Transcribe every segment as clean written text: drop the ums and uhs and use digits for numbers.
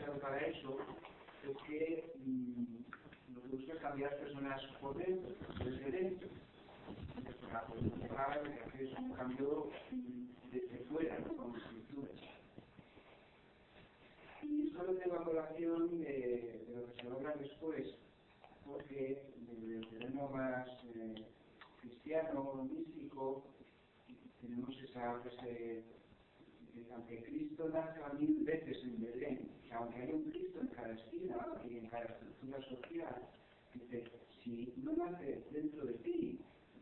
clave para eso es que lo que busca es cambiar personas por dentro, desde dentro. Para poder llegar, lo que hace es un cambio desde fuera, ¿no? Con estructuras. Y solo tengo a colación de lo que se logra después, porque desde el terreno más cristiano, místico, tenemos esa frase: aunque Cristo nazca 1000 veces en Belén, o sea, aunque haya un Cristo en cada esquina y en cada estructura social, dice, si no nace dentro de ti,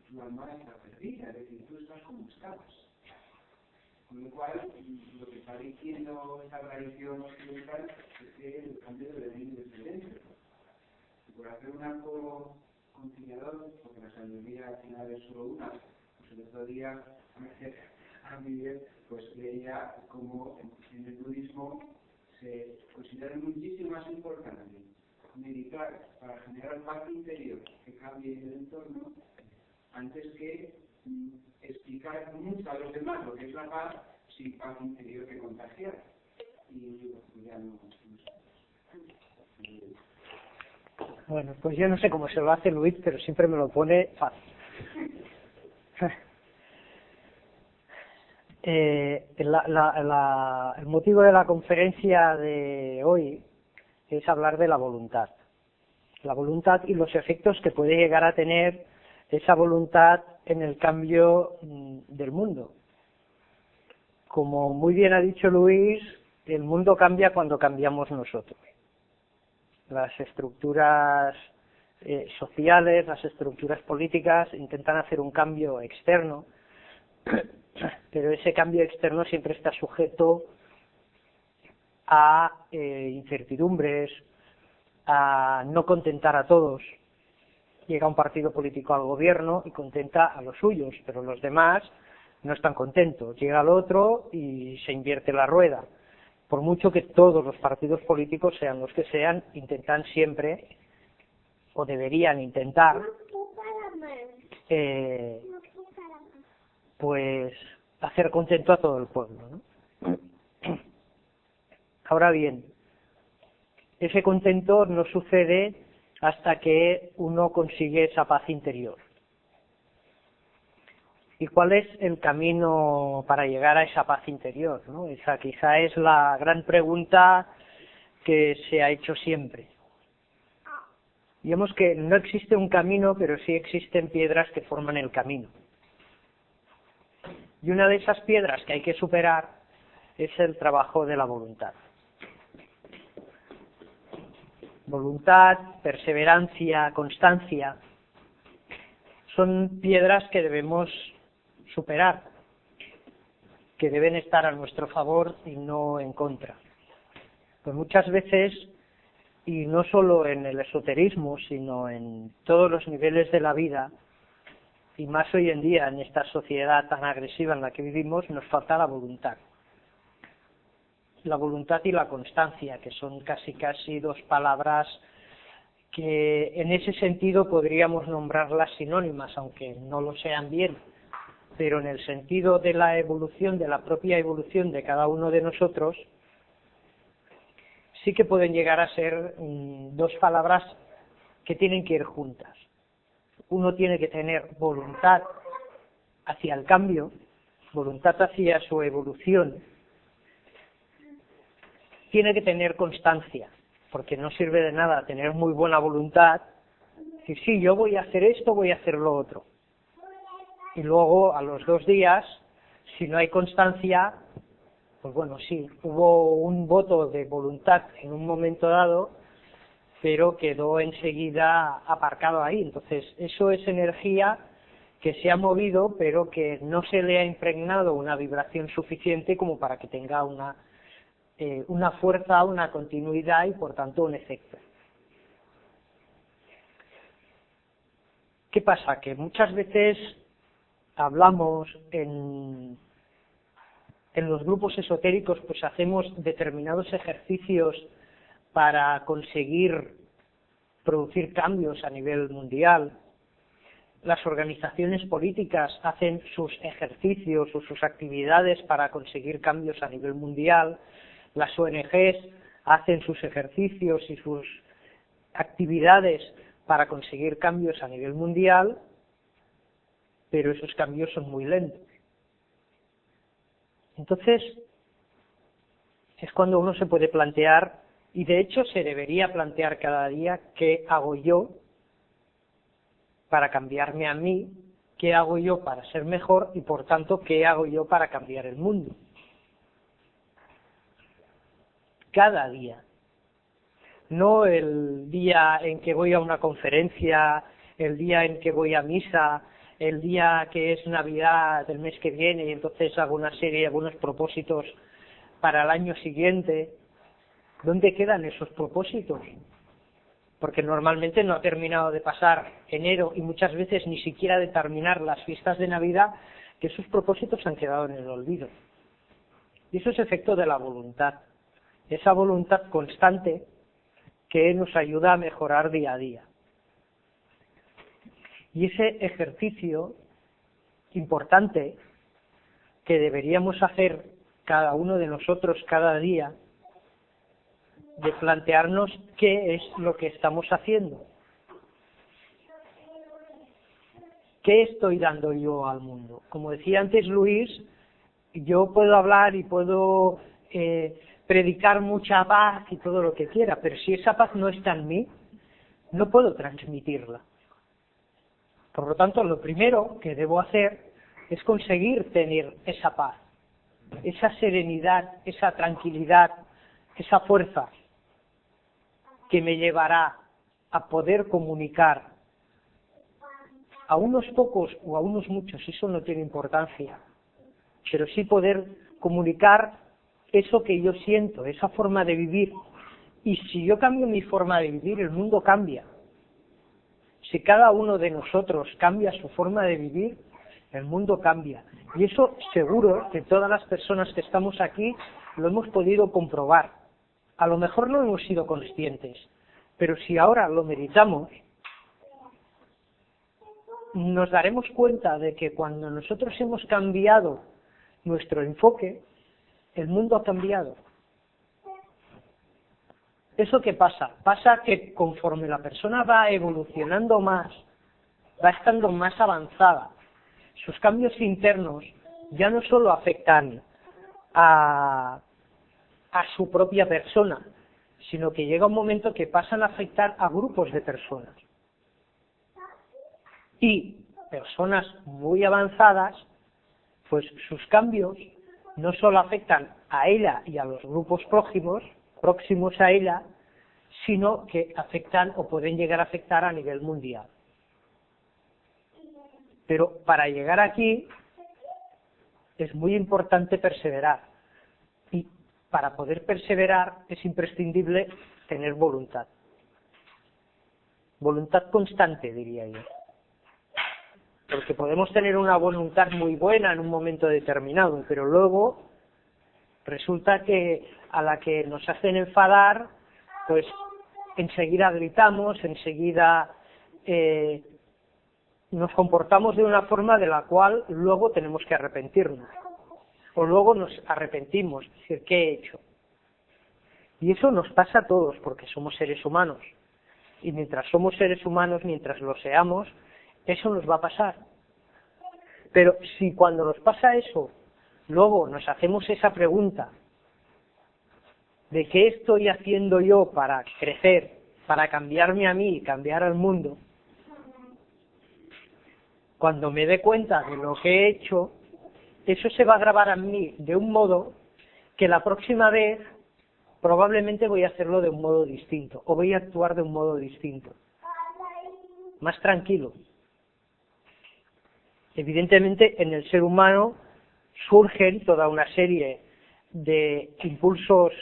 tu alma está perdida, es decir, tú estás como estabas. Con lo cual, lo que está diciendo esta tradición occidental es que el cambio debe venir desde dentro. Y por hacer un arco conciliador, porque la sabiduría al final es solo una, pues el otro día a Miguel pues leía como en el budismo se considera muchísimo más importante meditar para generar paz interior que cambie el entorno antes que explicar mucho a los demás lo que es la paz sin paz interior que contagiar. Y ya no. Bueno, pues yo no sé cómo se lo hace Luis, pero siempre me lo pone fácil. El motivo de la conferencia de hoy es hablar de la voluntad y los efectos que puede llegar a tener esa voluntad en el cambio del mundo. Como muy bien ha dicho Luis, el mundo cambia cuando cambiamos nosotros. Las estructuras sociales, las estructuras políticas intentan hacer un cambio externo, pero ese cambio externo siempre está sujeto a incertidumbres, a no contentar a todos. Llega un partido político al gobierno y contenta a los suyos, pero los demás no están contentos. Llega el otro y se invierte la rueda. Por mucho que todos los partidos políticos, sean los que sean, intentan siempre, o deberían intentar, pues hacer contento a todo el pueblo, ¿no? Ahora bien, ese contento no sucede hasta que uno consigue esa paz interior. ¿Y cuál es el camino para llegar a esa paz interior, ¿no? Esa quizá es la gran pregunta que se ha hecho siempre. Digamos que no existe un camino, pero sí existen piedras que forman el camino. Y una de esas piedras que hay que superar es el trabajo de la voluntad. Voluntad, perseverancia, constancia, son piedras que debemos superar, que deben estar a nuestro favor y no en contra. Pues muchas veces, y no solo en el esoterismo, sino en todos los niveles de la vida, y más hoy en día en esta sociedad tan agresiva en la que vivimos, nos falta la voluntad. La voluntad y la constancia, que son casi dos palabras que en ese sentido podríamos nombrarlas sinónimas, aunque no lo sean bien, pero en el sentido de la evolución, de la propia evolución de cada uno de nosotros, sí que pueden llegar a ser dos palabras que tienen que ir juntas. Uno tiene que tener voluntad hacia el cambio, voluntad hacia su evolución, tiene que tener constancia, porque no sirve de nada tener muy buena voluntad, decir, sí, yo voy a hacer esto, voy a hacer lo otro. Y luego, a los 2 días, si no hay constancia, pues bueno, sí, hubo un voto de voluntad en un momento dado, pero quedó enseguida aparcado ahí. Entonces, eso es energía que se ha movido, pero que no se le ha impregnado una vibración suficiente como para que tenga una fuerza, una continuidad y por tanto un efecto. ¿Qué pasa? Que muchas veces hablamos en los grupos esotéricos, pues hacemos determinados ejercicios para conseguir producir cambios a nivel mundial. Las organizaciones políticas hacen sus ejercicios o sus actividades para conseguir cambios a nivel mundial. Las ONGs hacen sus ejercicios y sus actividades para conseguir cambios a nivel mundial, pero esos cambios son muy lentos. Entonces, es cuando uno se puede plantear, y de hecho se debería plantear cada día, ¿qué hago yo para cambiarme a mí? ¿Qué hago yo para ser mejor? Y por tanto, ¿qué hago yo para cambiar el mundo? Cada día. No el día en que voy a una conferencia, el día en que voy a misa, el día que es Navidad del mes que viene y entonces hago una serie, algunos propósitos para el año siguiente. ¿Dónde quedan esos propósitos? Porque normalmente no ha terminado de pasar enero y muchas veces ni siquiera de terminar las fiestas de Navidad, que esos propósitos han quedado en el olvido. Y eso es efecto de la voluntad, esa voluntad constante que nos ayuda a mejorar día a día. Y ese ejercicio importante que deberíamos hacer cada uno de nosotros cada día, de plantearnos qué es lo que estamos haciendo. ¿Qué estoy dando yo al mundo? Como decía antes Luis, yo puedo hablar y puedo predicar mucha paz y todo lo que quiera, pero si esa paz no está en mí, no puedo transmitirla. Por lo tanto, lo primero que debo hacer es conseguir tener esa paz, esa serenidad, esa tranquilidad, esa fuerza que me llevará a poder comunicar a unos pocos o a unos muchos, eso no tiene importancia, pero sí poder comunicar eso que yo siento, esa forma de vivir. Y si yo cambio mi forma de vivir, el mundo cambia. Si cada uno de nosotros cambia su forma de vivir, el mundo cambia. Y eso seguro que todas las personas que estamos aquí lo hemos podido comprobar. A lo mejor no hemos sido conscientes, pero si ahora lo meditamos, nos daremos cuenta de que cuando nosotros hemos cambiado nuestro enfoque, el mundo ha cambiado. ¿Eso qué pasa? Pasa que conforme la persona va evolucionando más, va estando más avanzada, sus cambios internos ya no solo afectan a su propia persona, sino que llega un momento que pasan a afectar a grupos de personas. Y personas muy avanzadas, pues sus cambios no solo afectan a ella y a los grupos próximos a ella, sino que afectan o pueden llegar a afectar a nivel mundial. Pero para llegar aquí es muy importante perseverar. Y para poder perseverar es imprescindible tener voluntad. Voluntad constante, diría yo. Porque podemos tener una voluntad muy buena en un momento determinado, pero luego resulta que a la que nos hacen enfadar, pues enseguida gritamos, enseguida nos comportamos de una forma de la cual luego tenemos que arrepentirnos. O luego nos arrepentimos, es decir, ¿qué he hecho? Y eso nos pasa a todos, porque somos seres humanos. Y mientras somos seres humanos, mientras lo seamos, eso nos va a pasar. Pero si cuando nos pasa eso, luego nos hacemos esa pregunta de qué estoy haciendo yo para crecer, para cambiarme a mí y cambiar al mundo, cuando me dé cuenta de lo que he hecho, eso se va a grabar en mí de un modo que la próxima vez probablemente voy a hacerlo de un modo distinto, o voy a actuar de un modo distinto, más tranquilo. Evidentemente, en el ser humano surgen toda una serie de impulsos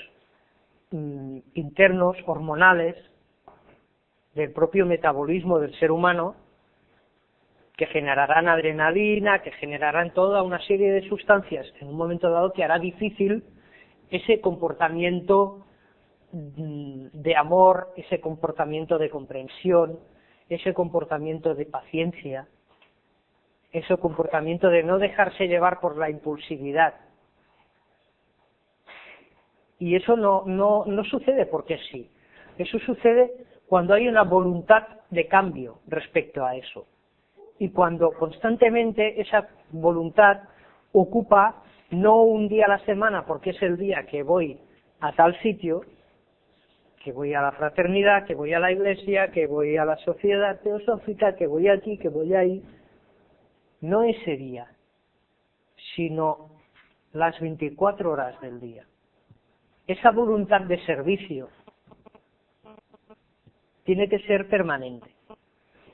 internos, hormonales, del propio metabolismo del ser humano, que generarán adrenalina, que generarán toda una serie de sustancias en un momento dado que hará difícil ese comportamiento de amor, ese comportamiento de comprensión, ese comportamiento de paciencia, ese comportamiento de no dejarse llevar por la impulsividad. Y eso no sucede porque sí. Eso sucede cuando hay una voluntad de cambio respecto a eso. Y cuando constantemente esa voluntad ocupa no un día a la semana, porque es el día que voy a tal sitio, que voy a la fraternidad, que voy a la iglesia, que voy a la sociedad teosófica, que voy aquí, que voy ahí. No ese día, sino las 24 horas del día. Esa voluntad de servicio tiene que ser permanente.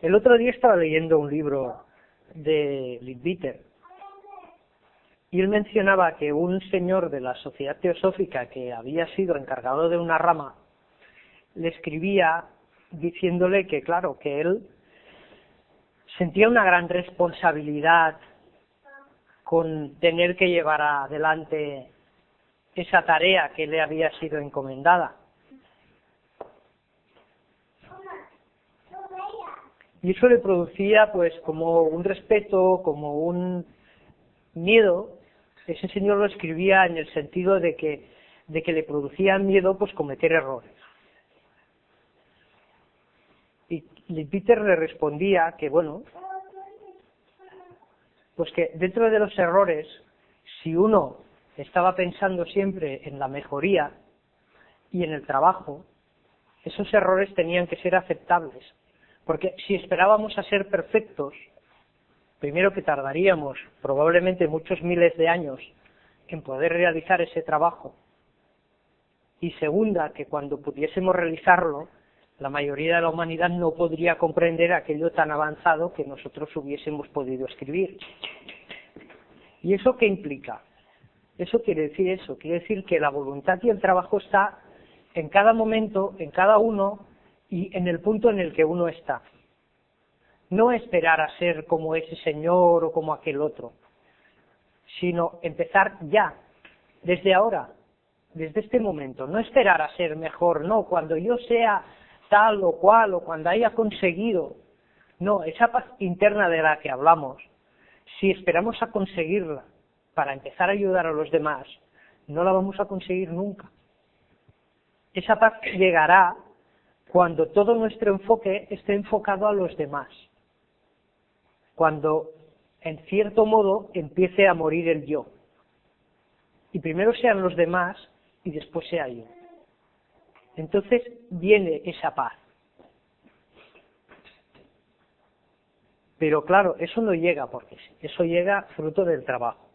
El otro día estaba leyendo un libro de Leadbeater y él mencionaba que un señor de la Sociedad Teosófica que había sido encargado de una rama le escribía diciéndole que, claro, que él sentía una gran responsabilidad con tener que llevar adelante esa tarea que le había sido encomendada. Y eso le producía pues como un respeto, como un miedo. Ese señor lo escribía en el sentido de que le producía miedo pues cometer errores. Y Peter le respondía que bueno, pues que dentro de los errores, si uno estaba pensando siempre en la mejoría y en el trabajo, esos errores tenían que ser aceptables. Porque si esperábamos a ser perfectos, primero que tardaríamos probablemente muchos miles de años en poder realizar ese trabajo, y segunda, que cuando pudiésemos realizarlo, la mayoría de la humanidad no podría comprender aquello tan avanzado que nosotros hubiésemos podido escribir. ¿Y eso qué implica? Eso quiere decir que la voluntad y el trabajo está en cada momento, en cada uno y en el punto en el que uno está. No esperar a ser como ese señor o como aquel otro, sino empezar ya, desde ahora, desde este momento. No esperar a ser mejor, no, cuando yo sea tal o cual o cuando haya conseguido. No, esa paz interna de la que hablamos, si esperamos a conseguirla para empezar a ayudar a los demás, no la vamos a conseguir nunca. Esa paz llegará cuando todo nuestro enfoque esté enfocado a los demás. Cuando, en cierto modo, empiece a morir el yo. Y primero sean los demás y después sea yo. Entonces viene esa paz. Pero claro, eso no llega porque sí. Eso llega fruto del trabajo.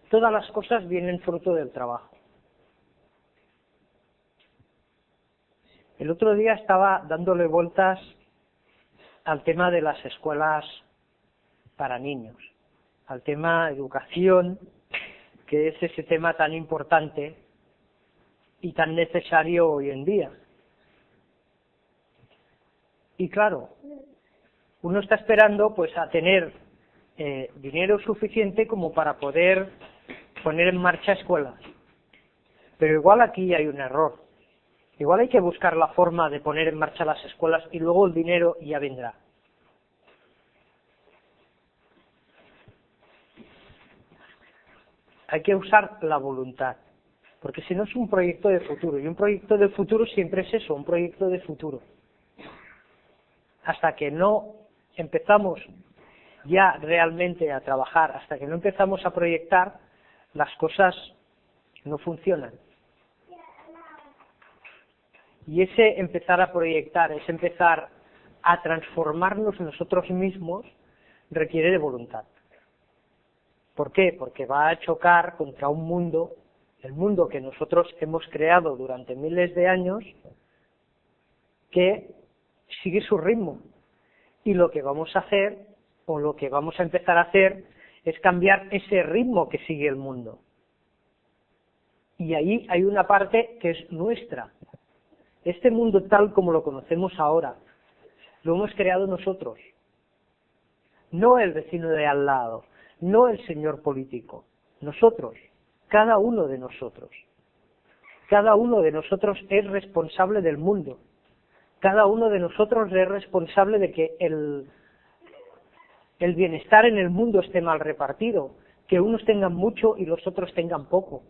Todas las cosas vienen fruto del trabajo. El otro día estaba dándole vueltas al tema de las escuelas para niños, al tema educación, que es ese tema tan importante y tan necesario hoy en día. Y claro, uno está esperando pues a tener dinero suficiente como para poder poner en marcha escuelas. Pero igual aquí hay un error. Igual hay que buscar la forma de poner en marcha las escuelas y luego el dinero ya vendrá. Hay que usar la voluntad, porque si no es un proyecto de futuro, y un proyecto de futuro siempre es eso, un proyecto de futuro. Hasta que no empezamos ya realmente a trabajar, hasta que no empezamos a proyectar, las cosas no funcionan. Y ese empezar a proyectar, ese empezar a transformarnos nosotros mismos, requiere de voluntad. ¿Por qué? Porque va a chocar contra un mundo, el mundo que nosotros hemos creado durante miles de años, que sigue su ritmo. Y lo que vamos a hacer, o lo que vamos a empezar a hacer, es cambiar ese ritmo que sigue el mundo. Y ahí hay una parte que es nuestra. Este mundo tal como lo conocemos ahora, lo hemos creado nosotros. No el vecino de al lado, no el señor político. Nosotros, cada uno de nosotros. Cada uno de nosotros es responsable del mundo. Cada uno de nosotros es responsable de que el bienestar en el mundo esté mal repartido, que unos tengan mucho y los otros tengan poco.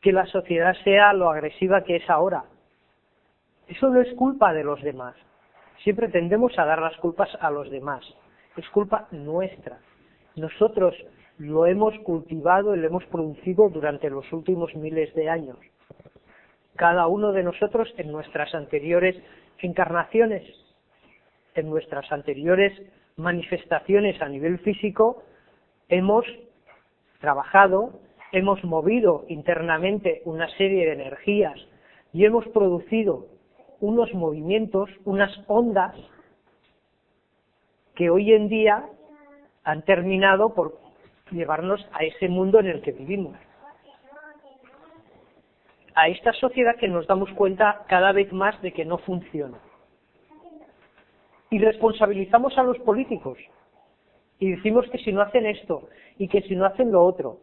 que la sociedad sea lo agresiva que es ahora. Eso no es culpa de los demás. Siempre tendemos a dar las culpas a los demás. Es culpa nuestra. Nosotros lo hemos cultivado y lo hemos producido durante los últimos miles de años. Cada uno de nosotros en nuestras anteriores encarnaciones, en nuestras anteriores manifestaciones a nivel físico, hemos trabajado, hemos movido internamente una serie de energías y hemos producido unos movimientos, unas ondas que hoy en día han terminado por llevarnos a ese mundo en el que vivimos. A esta sociedad que nos damos cuenta cada vez más de que no funciona. Y responsabilizamos a los políticos. Y decimos que si no hacen esto y que si no hacen lo otro.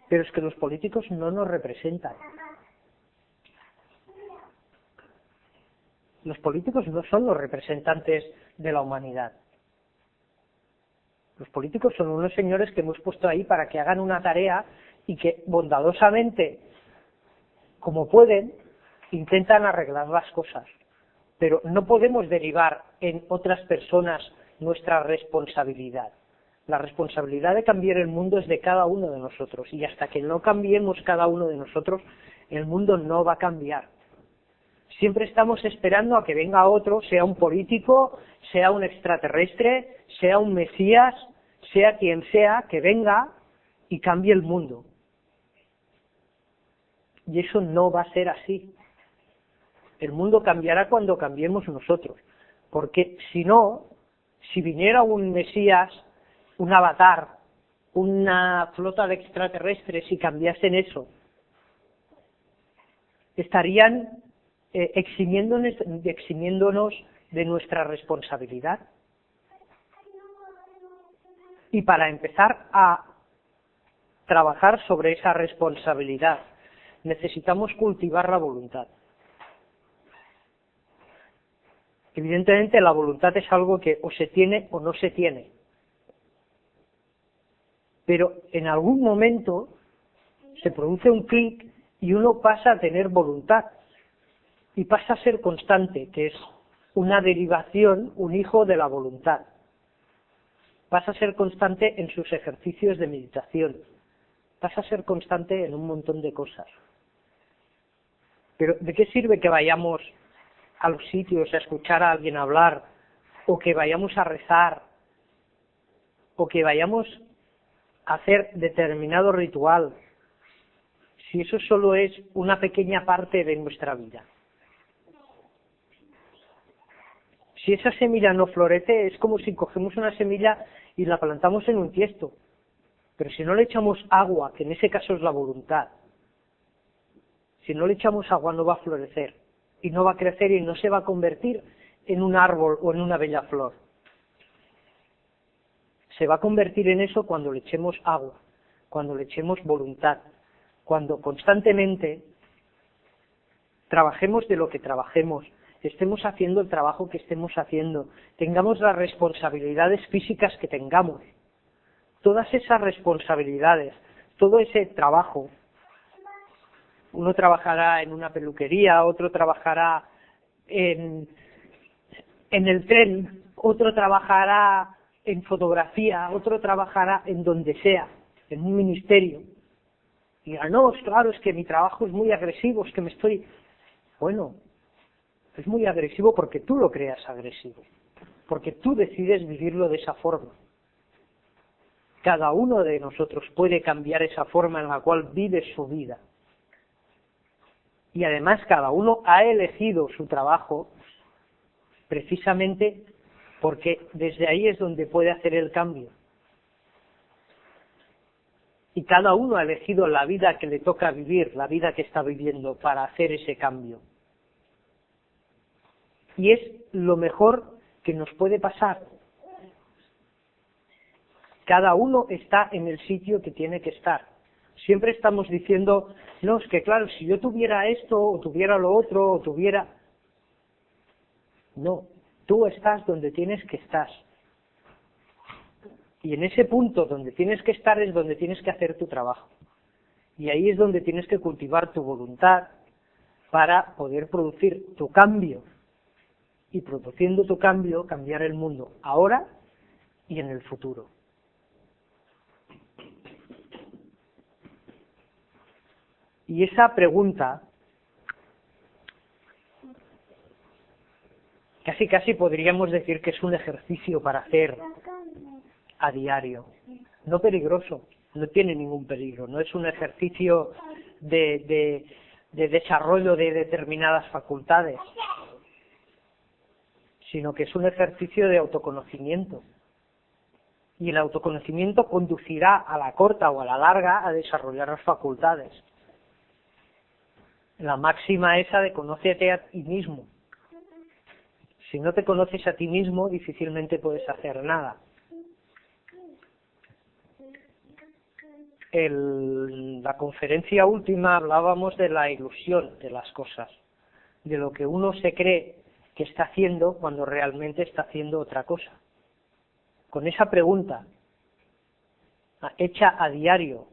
Pero es que los políticos no nos representan. Los políticos no son los representantes de la humanidad. Los políticos son unos señores que hemos puesto ahí para que hagan una tarea y que bondadosamente, como pueden, intentan arreglar las cosas. Pero no podemos derivar en otras personas nuestra responsabilidad. La responsabilidad de cambiar el mundo es de cada uno de nosotros. Y hasta que no cambiemos cada uno de nosotros, el mundo no va a cambiar. Siempre estamos esperando a que venga otro, sea un político, sea un extraterrestre, sea un mesías, sea quien sea, que venga y cambie el mundo. Y eso no va a ser así. El mundo cambiará cuando cambiemos nosotros. Porque si no, si viniera un mesías, un avatar, una flota de extraterrestres y cambiasen eso, estarían eximiéndonos de nuestra responsabilidad. Y para empezar a trabajar sobre esa responsabilidad, necesitamos cultivar la voluntad. Evidentemente la voluntad es algo que o se tiene o no se tiene. Pero en algún momento se produce un clic y uno pasa a tener voluntad. Y pasa a ser constante, que es una derivación, un hijo de la voluntad. Pasa a ser constante en sus ejercicios de meditación. Pasa a ser constante en un montón de cosas. Pero ¿de qué sirve que vayamos a los sitios a escuchar a alguien hablar, o que vayamos a rezar, o que vayamos a hacer determinado ritual, si eso solo es una pequeña parte de nuestra vida? Si esa semilla no florece, es como si cogemos una semilla y la plantamos en un tiesto. Pero si no le echamos agua, que en ese caso es la voluntad, si no le echamos agua no va a florecer, y no va a crecer y no se va a convertir en un árbol o en una bella flor. Se va a convertir en eso cuando le echemos agua, cuando le echemos voluntad, cuando constantemente trabajemos de lo que trabajemos, estemos haciendo el trabajo que estemos haciendo, tengamos las responsabilidades físicas que tengamos. Todas esas responsabilidades, todo ese trabajo, uno trabajará en una peluquería, otro trabajará en el tren, otro trabajará en fotografía, otro trabajará en donde sea, en un ministerio. Y dirá, no, claro, es que mi trabajo es muy agresivo, es que me estoy... Bueno, es muy agresivo porque tú lo creas agresivo, porque tú decides vivirlo de esa forma. Cada uno de nosotros puede cambiar esa forma en la cual vive su vida. Y además cada uno ha elegido su trabajo precisamente porque desde ahí es donde puede hacer el cambio. Y cada uno ha elegido la vida que le toca vivir, la vida que está viviendo para hacer ese cambio. Y es lo mejor que nos puede pasar. Cada uno está en el sitio que tiene que estar. Siempre estamos diciendo, no, es que claro, si yo tuviera esto, o tuviera lo otro, o tuviera... No, tú estás donde tienes que estar. Y en ese punto donde tienes que estar es donde tienes que hacer tu trabajo. Y ahí es donde tienes que cultivar tu voluntad para poder producir tu cambio. Y produciendo tu cambio, cambiar el mundo ahora y en el futuro. Y esa pregunta casi podríamos decir que es un ejercicio para hacer a diario. No peligroso, no tiene ningún peligro, no es un ejercicio de desarrollo de determinadas facultades, sino que es un ejercicio de autoconocimiento. Y el autoconocimiento conducirá a la corta o a la larga a desarrollar las facultades. La máxima esa de conócete a ti mismo. Si no te conoces a ti mismo, difícilmente puedes hacer nada. En la conferencia última hablábamos de la ilusión de las cosas, de lo que uno se cree que está haciendo cuando realmente está haciendo otra cosa. Con esa pregunta, hecha a diario,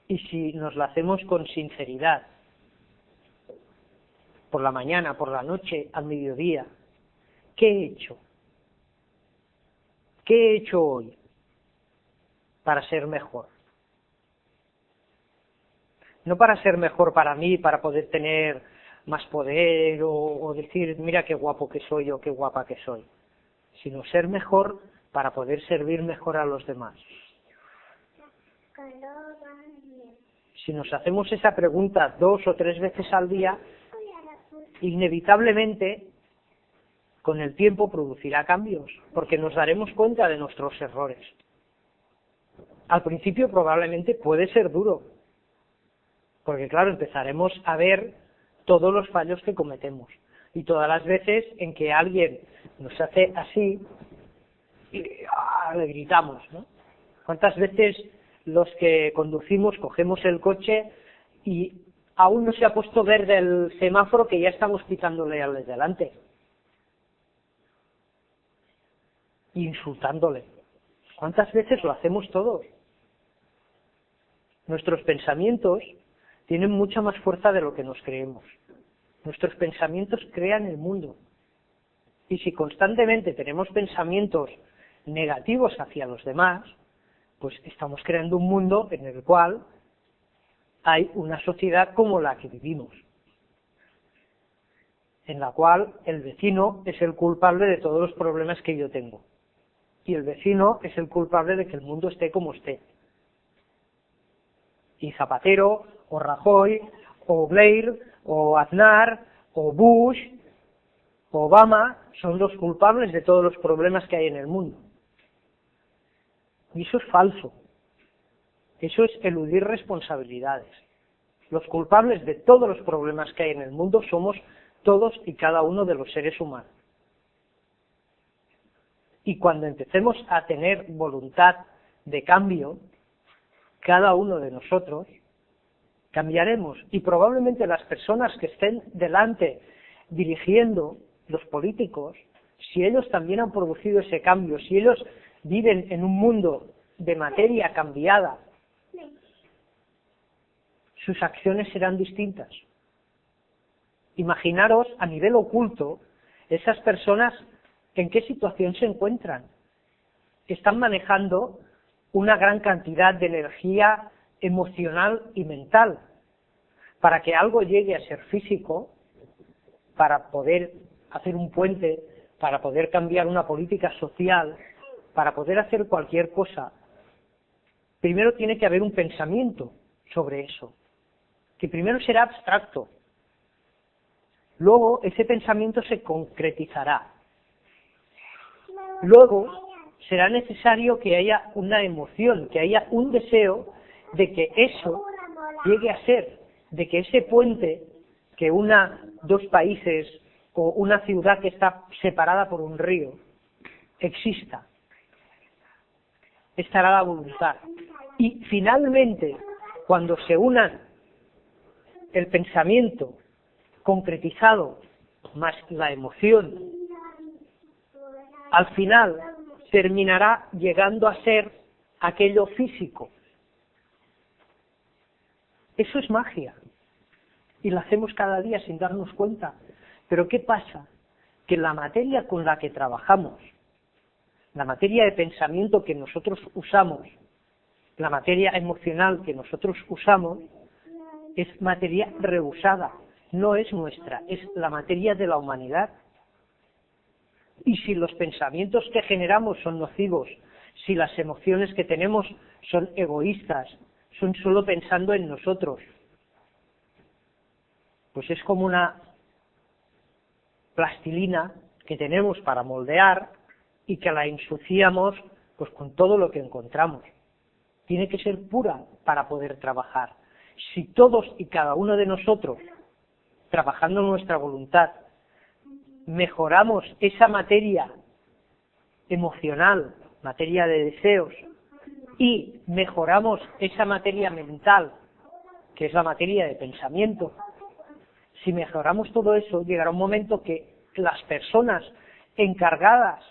y si nos la hacemos con sinceridad, por la mañana, por la noche, al mediodía, ¿qué he hecho? ¿Qué he hecho hoy para ser mejor? No para ser mejor para mí, para poder tener más poder o decir, mira qué guapo que soy o qué guapa que soy, sino ser mejor para poder servir mejor a los demás. Si nos hacemos esa pregunta 2 o 3 veces al día, inevitablemente con el tiempo producirá cambios, porque nos daremos cuenta de nuestros errores. Al principio probablemente puede ser duro, porque claro, empezaremos a ver todos los fallos que cometemos y todas las veces en que alguien nos hace así y le gritamos, ¿no? ¿Cuántas veces los que conducimos cogemos el coche y aún no se ha puesto verde el semáforo que ya estamos pitándole al de delante? Insultándole. ¿Cuántas veces lo hacemos todos? Nuestros pensamientos tienen mucha más fuerza de lo que nos creemos. Nuestros pensamientos crean el mundo. Y si constantemente tenemos pensamientos negativos hacia los demás, pues estamos creando un mundo en el cual hay una sociedad como la que vivimos, en la cual el vecino es el culpable de todos los problemas que yo tengo. Y el vecino es el culpable de que el mundo esté como esté. Y Zapatero, o Rajoy, o Blair, o Aznar, o Bush, o Obama, son los culpables de todos los problemas que hay en el mundo. Y eso es falso. Eso es eludir responsabilidades. Los culpables de todos los problemas que hay en el mundo somos todos y cada uno de los seres humanos. Y cuando empecemos a tener voluntad de cambio, cada uno de nosotros cambiaremos, y probablemente las personas que estén delante dirigiendo, los políticos, si ellos también han producido ese cambio, si ellos viven en un mundo de materia cambiada, sus acciones serán distintas. Imaginaros a nivel oculto esas personas en qué situación se encuentran. Están manejando una gran cantidad de energía emocional y mental. Para que algo llegue a ser físico, para poder hacer un puente, para poder cambiar una política social, para poder hacer cualquier cosa, primero tiene que haber un pensamiento sobre eso, que primero será abstracto. Luego ese pensamiento se concretizará. Luego será necesario que haya una emoción, que haya un deseo de que eso llegue a ser, de que ese puente que una 2 países o una ciudad que está separada por un río exista. Estará la voluntad. Y finalmente, cuando se unan el pensamiento concretizado más la emoción, al final terminará llegando a ser aquello físico. Eso es magia. Y la hacemos cada día sin darnos cuenta. Pero ¿qué pasa? Que la materia con la que trabajamos, la materia de pensamiento que nosotros usamos, la materia emocional que nosotros usamos, es materia rehusada, no es nuestra, es la materia de la humanidad. Y si los pensamientos que generamos son nocivos, si las emociones que tenemos son egoístas, son solo pensando en nosotros, pues es como una plastilina que tenemos para moldear y que la ensuciamos pues con todo lo que encontramos. Tiene que ser pura para poder trabajar. Si todos y cada uno de nosotros, trabajando nuestra voluntad, mejoramos esa materia emocional, materia de deseos, y mejoramos esa materia mental, que es la materia de pensamiento, si mejoramos todo eso, llegará un momento que las personas encargadas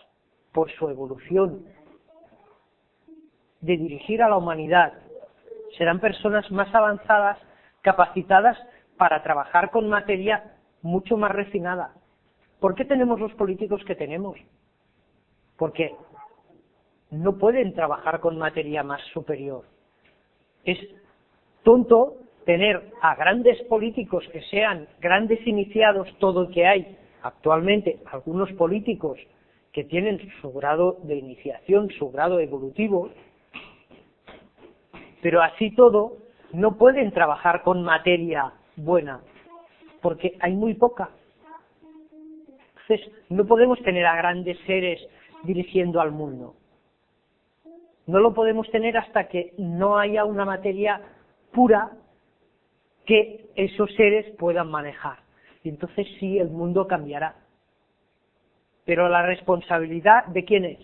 por su evolución de dirigir a la humanidad serán personas más avanzadas, capacitadas para trabajar con materia mucho más refinada. ¿Por qué tenemos los políticos que tenemos? Porque no pueden trabajar con materia más superior. Es tonto tener a grandes políticos que sean grandes iniciados, todo el que hay actualmente, algunos políticos que tienen su grado de iniciación, su grado evolutivo, pero así todo no pueden trabajar con materia buena, porque hay muy poca. Entonces, no podemos tener a grandes seres dirigiendo al mundo. No lo podemos tener hasta que no haya una materia pura que esos seres puedan manejar. Y entonces sí, el mundo cambiará. Pero la responsabilidad ¿de quién es?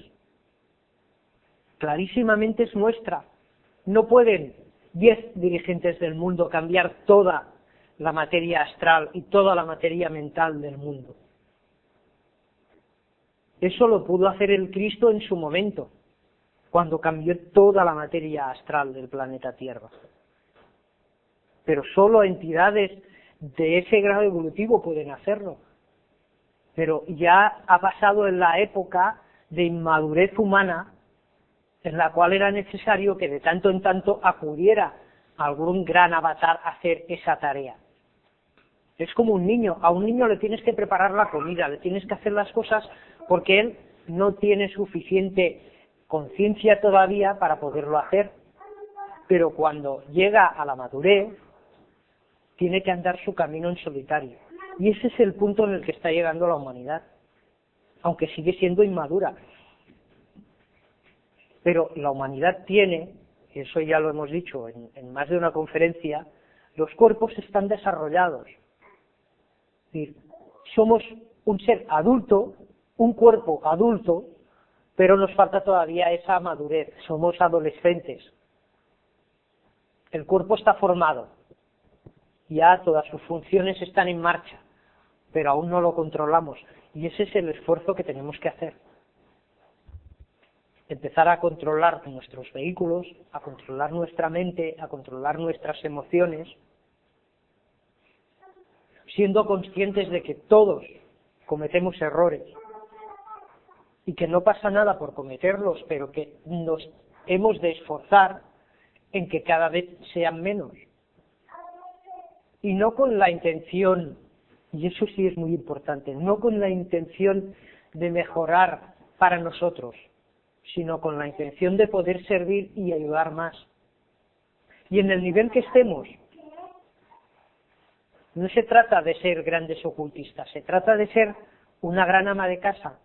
Clarísimamente es nuestra. No pueden 10 dirigentes del mundo cambiar toda la materia astral y toda la materia mental del mundo. Eso lo pudo hacer el Cristo en su momento, cuando cambió toda la materia astral del planeta Tierra. Pero solo entidades de ese grado evolutivo pueden hacerlo. Pero ya ha pasado en la época de inmadurez humana, en la cual era necesario que de tanto en tanto acudiera algún gran avatar a hacer esa tarea. Es como un niño. A un niño le tienes que preparar la comida, le tienes que hacer las cosas porque él no tiene suficiente conciencia todavía para poderlo hacer. Pero cuando llega a la madurez, tiene que andar su camino en solitario. Y ese es el punto en el que está llegando la humanidad, aunque sigue siendo inmadura. Pero la humanidad tiene, y eso ya lo hemos dicho en más de una conferencia, los cuerpos están desarrollados. Es decir, somos un ser adulto, un cuerpo adulto, pero nos falta todavía esa madurez, somos adolescentes. El cuerpo está formado, ya todas sus funciones están en marcha, pero aún no lo controlamos, y ese es el esfuerzo que tenemos que hacer. Empezar a controlar nuestros vehículos, a controlar nuestra mente, a controlar nuestras emociones, siendo conscientes de que todos cometemos errores y que no pasa nada por cometerlos, pero que nos hemos de esforzar en que cada vez sean menos. Y no con la intención, y eso sí es muy importante, no con la intención de mejorar para nosotros, sino con la intención de poder servir y ayudar más. Y en el nivel que estemos, no se trata de ser grandes ocultistas, se trata de ser una gran ama de casa,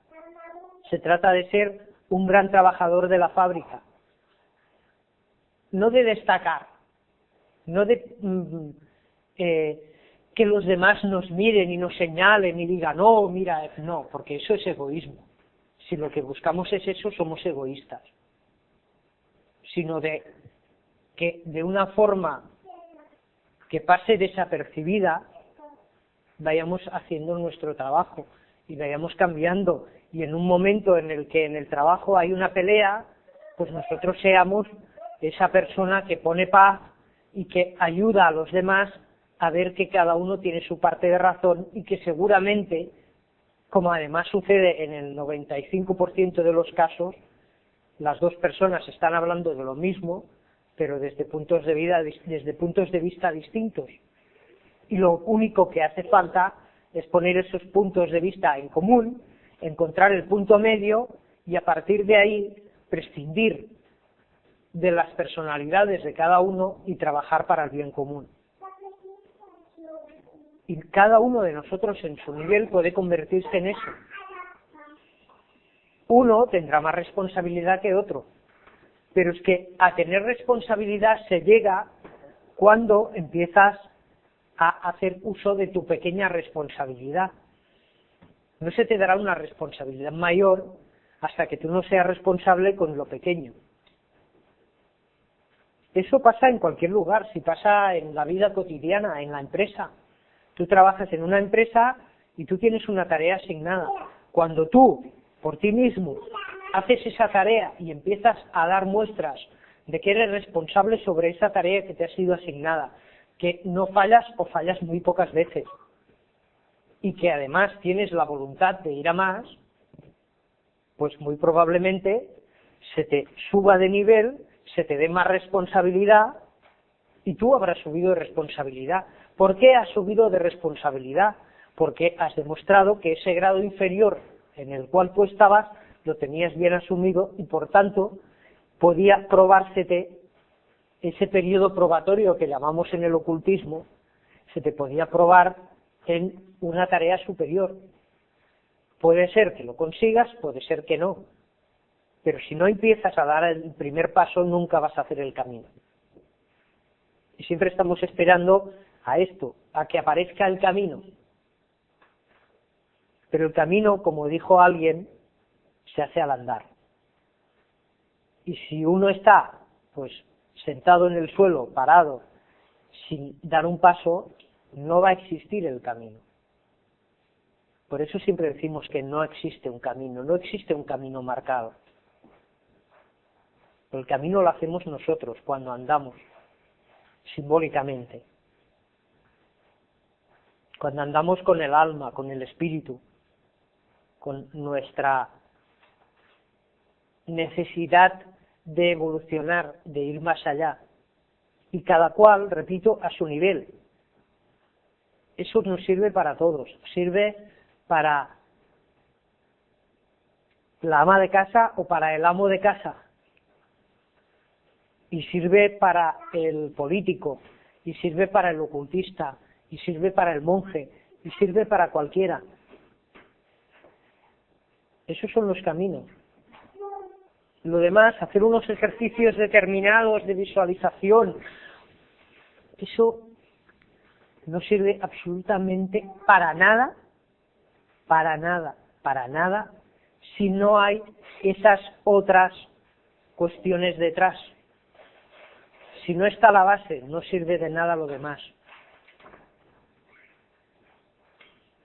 se trata de ser un gran trabajador de la fábrica, no de destacar, no de que los demás nos miren y nos señalen y digan, no, mira, no, porque eso es egoísmo. Si lo que buscamos es eso, somos egoístas. Sino de que de una forma que pase desapercibida, vayamos haciendo nuestro trabajo y vayamos cambiando. Y en un momento en el que en el trabajo hay una pelea, pues nosotros seamos esa persona que pone paz, y que ayuda a los demás a ver que cada uno tiene su parte de razón y que seguramente, como además sucede en el 95% de los casos, las dos personas están hablando de lo mismo, pero desde puntos de vista distintos. Y lo único que hace falta es poner esos puntos de vista en común, encontrar el punto medio y a partir de ahí prescindir de las personalidades de cada uno y trabajar para el bien común. Y cada uno de nosotros en su nivel puede convertirse en eso. Uno tendrá más responsabilidad que otro, pero es que a tener responsabilidad se llega cuando empiezas a hacer uso de tu pequeña responsabilidad. No se te dará una responsabilidad mayor hasta que tú no seas responsable con lo pequeño. Eso pasa en cualquier lugar, si pasa en la vida cotidiana, en la empresa. Tú trabajas en una empresa y tú tienes una tarea asignada. Cuando tú, por ti mismo, haces esa tarea y empiezas a dar muestras de que eres responsable sobre esa tarea que te ha sido asignada, que no fallas o fallas muy pocas veces, y que además tienes la voluntad de ir a más, pues muy probablemente se te suba de nivel, se te dé más responsabilidad y tú habrás subido de responsabilidad. ¿Por qué has subido de responsabilidad? Porque has demostrado que ese grado inferior en el cual tú estabas lo tenías bien asumido y por tanto podía probársete ese periodo probatorio que llamamos en el ocultismo, se te podía probar en una tarea superior. Puede ser que lo consigas, puede ser que no, pero si no empiezas a dar el primer paso nunca vas a hacer el camino. Y siempre estamos esperando a esto, a que aparezca el camino. Pero el camino, como dijo alguien, se hace al andar. Y si uno está, pues, sentado en el suelo, parado, sin dar un paso, no va a existir el camino. Por eso siempre decimos que no existe un camino, no existe un camino marcado. El camino lo hacemos nosotros cuando andamos, simbólicamente. Cuando andamos con el alma, con el espíritu, con nuestra necesidad de evolucionar, de ir más allá. Y cada cual, repito, a su nivel. Eso nos sirve para todos. Sirve para la ama de casa o para el amo de casa. Y sirve para el político, y sirve para el ocultista, y sirve para el monje, y sirve para cualquiera. Esos son los caminos. Lo demás, hacer unos ejercicios determinados de visualización, eso no sirve absolutamente para nada, si no hay esas otras cuestiones detrás. Si no está la base, no sirve de nada lo demás.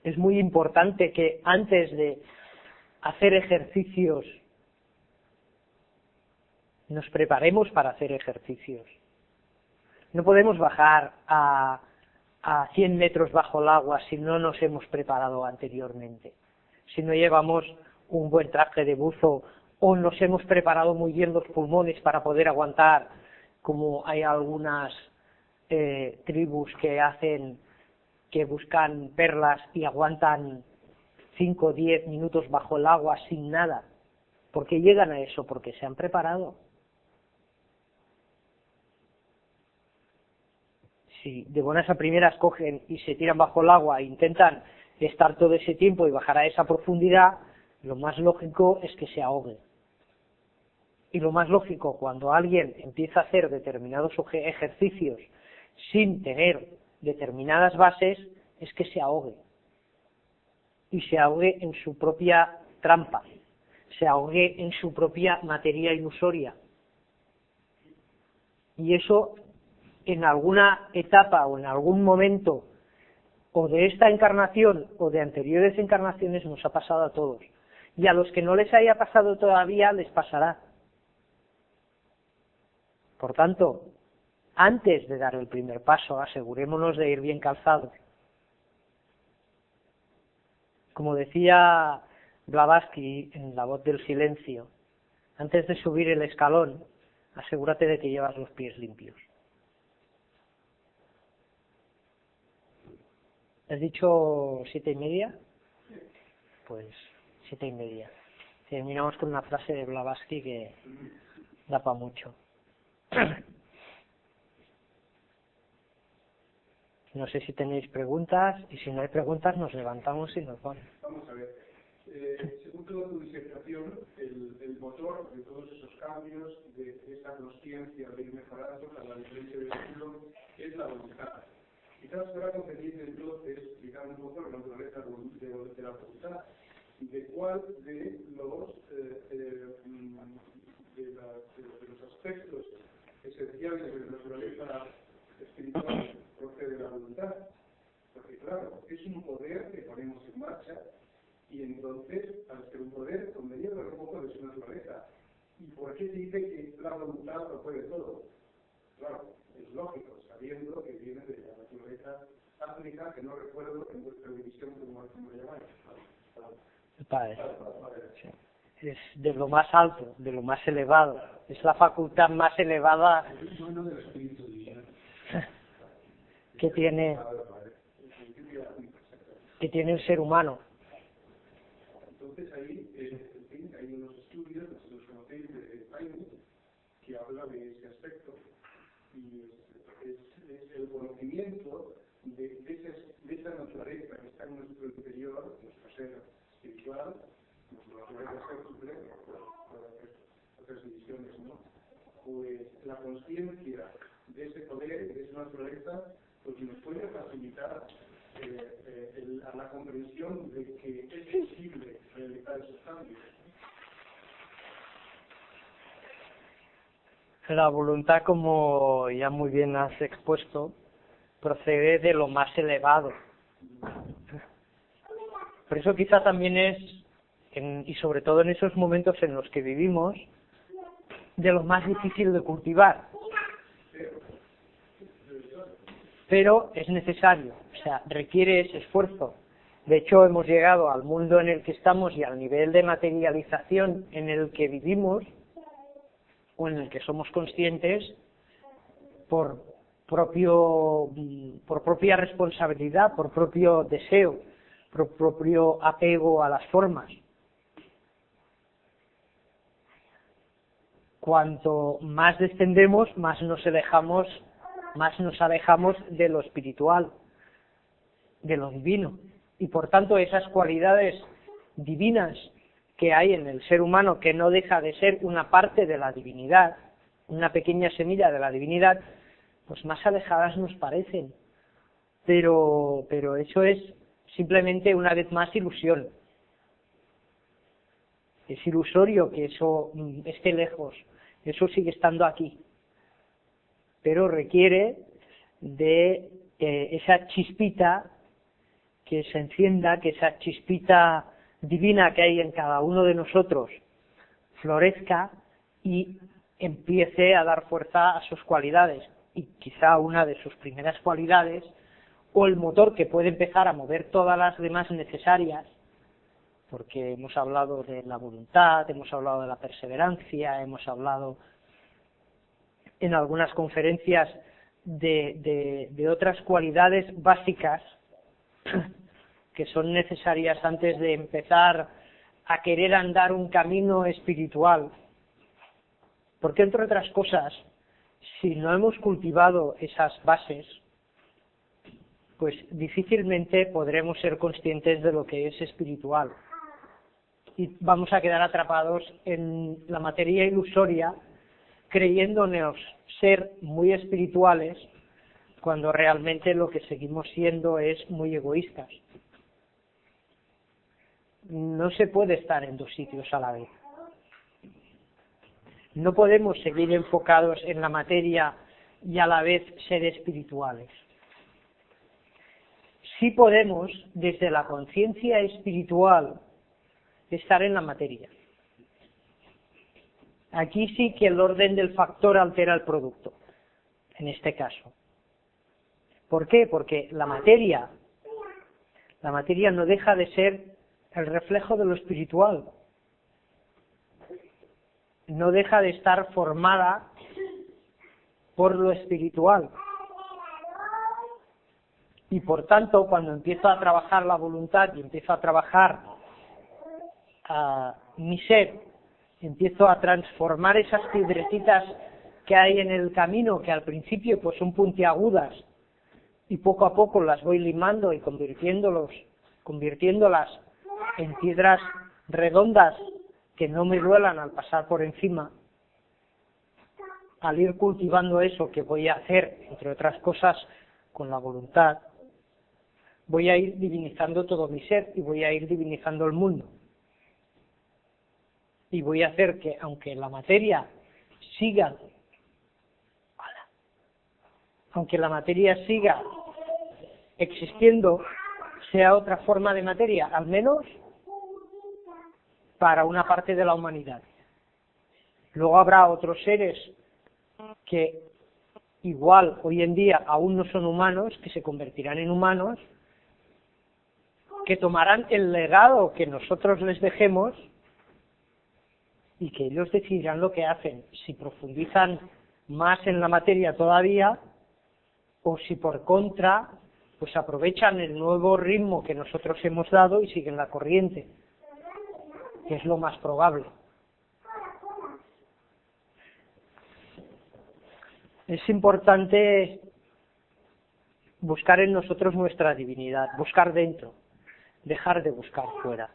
Es muy importante que antes de hacer ejercicios nos preparemos para hacer ejercicios. No podemos bajar a 100 metros bajo el agua si no nos hemos preparado anteriormente. Si no llevamos un buen traje de buzo o nos hemos preparado muy bien los pulmones para poder aguantar, como hay algunas tribus que buscan perlas y aguantan 5 o 10 minutos bajo el agua sin nada. ¿Por qué llegan a eso? Porque se han preparado. Si de buenas a primeras cogen y se tiran bajo el agua e intentan estar todo ese tiempo y bajar a esa profundidad, lo más lógico es que se ahogue. Y lo más lógico cuando alguien empieza a hacer determinados ejercicios sin tener determinadas bases es que se ahogue. Y se ahogue en su propia trampa, se ahogue en su propia materia ilusoria. Y eso en alguna etapa o en algún momento o de esta encarnación o de anteriores encarnaciones nos ha pasado a todos. Y a los que no les haya pasado todavía les pasará. Por tanto, antes de dar el primer paso, asegurémonos de ir bien calzados. Como decía Blavatsky en La voz del silencio, antes de subir el escalón, asegúrate de que llevas los pies limpios. ¿Has dicho 7:30? Pues 7:30. Terminamos con una frase de Blavatsky que da para mucho. No sé si tenéis preguntas, y si no hay preguntas nos levantamos y nos vamos. Vamos a ver. Según toda tu disertación, el motor de todos esos cambios, de esa consciencia de ir mejorando, a la diferencia del estilo, es la voluntad. Quizás será conveniente entonces explicar un poco la naturaleza de la voluntad, de cuál de los aspectos esenciales de la naturaleza espiritual procede la voluntad. Porque claro, es un poder que ponemos en marcha y entonces, al ser un poder, convenía ver un poco de su naturaleza. ¿Y por qué se dice que la voluntad lo puede todo? Claro, es lógico, sabiendo que viene de la naturaleza áfrica, que no recuerdo en vuestra división como lo llamáis. Padre. Sí. Es de lo más alto, de lo más elevado. Es la facultad más elevada que tiene el ser humano. Entonces ahí, hay unos estudios, los conocéis de Paine, que habla de ese aspecto, y es el conocimiento de esa naturaleza que está en nuestro interior, nuestro ser espiritual, nuestra naturaleza simple, otras divisiones, ¿no? Pues la conciencia de ese poder, de esa naturaleza, pues nos puede facilitar a la comprensión de que es posible realizar esos cambios. La voluntad, como ya muy bien has expuesto, procede de lo más elevado. Por eso quizá también es, y sobre todo en esos momentos en los que vivimos, de lo más difícil de cultivar. Pero es necesario, o sea, requiere ese esfuerzo. De hecho, hemos llegado al mundo en el que estamos y al nivel de materialización en el que vivimos, o en el que somos conscientes, por propia responsabilidad, por propio deseo, por propio apego a las formas. Cuanto más descendemos, más nos alejamos de lo espiritual, de lo divino. Y por tanto esas cualidades divinas que hay en el ser humano, que no deja de ser una parte de la divinidad, una pequeña semilla de la divinidad, pues más alejadas nos parecen. Pero eso es simplemente una vez más ilusión. Es ilusorio que eso esté lejos, eso sigue estando aquí. Pero requiere de esa chispita que se encienda, que esa chispita divina que hay en cada uno de nosotros florezca y empiece a dar fuerza a sus cualidades. Y quizá una de sus primeras cualidades, o el motor que puede empezar a mover todas las demás necesarias, porque hemos hablado de la voluntad, hemos hablado de la perseverancia, hemos hablado en algunas conferencias de otras cualidades básicas que son necesarias antes de empezar a querer andar un camino espiritual. Porque entre otras cosas, si no hemos cultivado esas bases, pues difícilmente podremos ser conscientes de lo que es espiritual. Y vamos a quedar atrapados en la materia ilusoria, creyéndonos ser muy espirituales, cuando realmente lo que seguimos siendo es muy egoístas. No se puede estar en dos sitios a la vez. No podemos seguir enfocados en la materia y a la vez ser espirituales. Sí podemos, desde la conciencia espiritual, estar en la materia. Aquí sí que el orden del factor altera el producto. en este caso. ¿Por qué? Porque la materia no deja de ser el reflejo de lo espiritual. No deja de estar formada por lo espiritual. Y por tanto, cuando empiezo a trabajar la voluntad y empiezo a trabajar mi ser, empiezo a transformar esas piedrecitas que hay en el camino, que al principio pues son puntiagudas, y poco a poco las voy limando y convirtiéndolas en piedras redondas que no me duelan al pasar por encima. Al ir cultivando eso que voy a hacer, entre otras cosas, con la voluntad, voy a ir divinizando todo mi ser y voy a ir divinizando el mundo. Y voy a hacer que, aunque la materia siga existiendo, sea otra forma de materia, al menos para una parte de la humanidad. Luego habrá otros seres que igual hoy en día aún no son humanos, que se convertirán en humanos, que tomarán el legado que nosotros les dejemos y que ellos decidirán lo que hacen, si profundizan más en la materia todavía o si por contra pues aprovechan el nuevo ritmo que nosotros hemos dado y siguen la corriente, que es lo más probable. Es importante buscar en nosotros nuestra divinidad, buscar dentro, dejar de buscar fuera.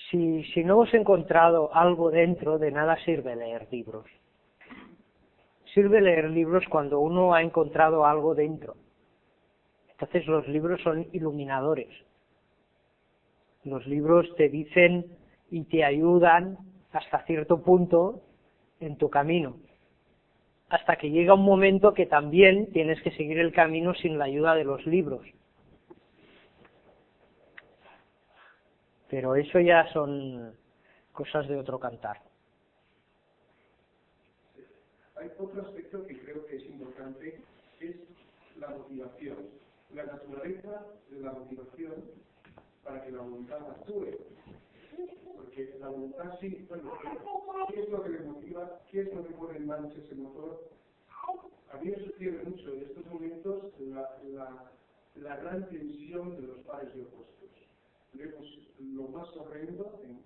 Si no hemos encontrado algo dentro, de nada sirve leer libros. Sirve leer libros cuando uno ha encontrado algo dentro. Entonces los libros son iluminadores. Los libros te dicen y te ayudan hasta cierto punto en tu camino. Hasta que llega un momento que también tienes que seguir el camino sin la ayuda de los libros. Pero eso ya son cosas de otro cantar. Hay otro aspecto que creo que es importante, es la motivación. La naturaleza de la motivación para que la voluntad actúe. Porque la voluntad sí, bueno, ¿qué es lo que le motiva? ¿Qué es lo que pone en marcha ese motor? A mí me sucede mucho en estos momentos la gran tensión de los pares de opuestos. Vemos lo más horrendo en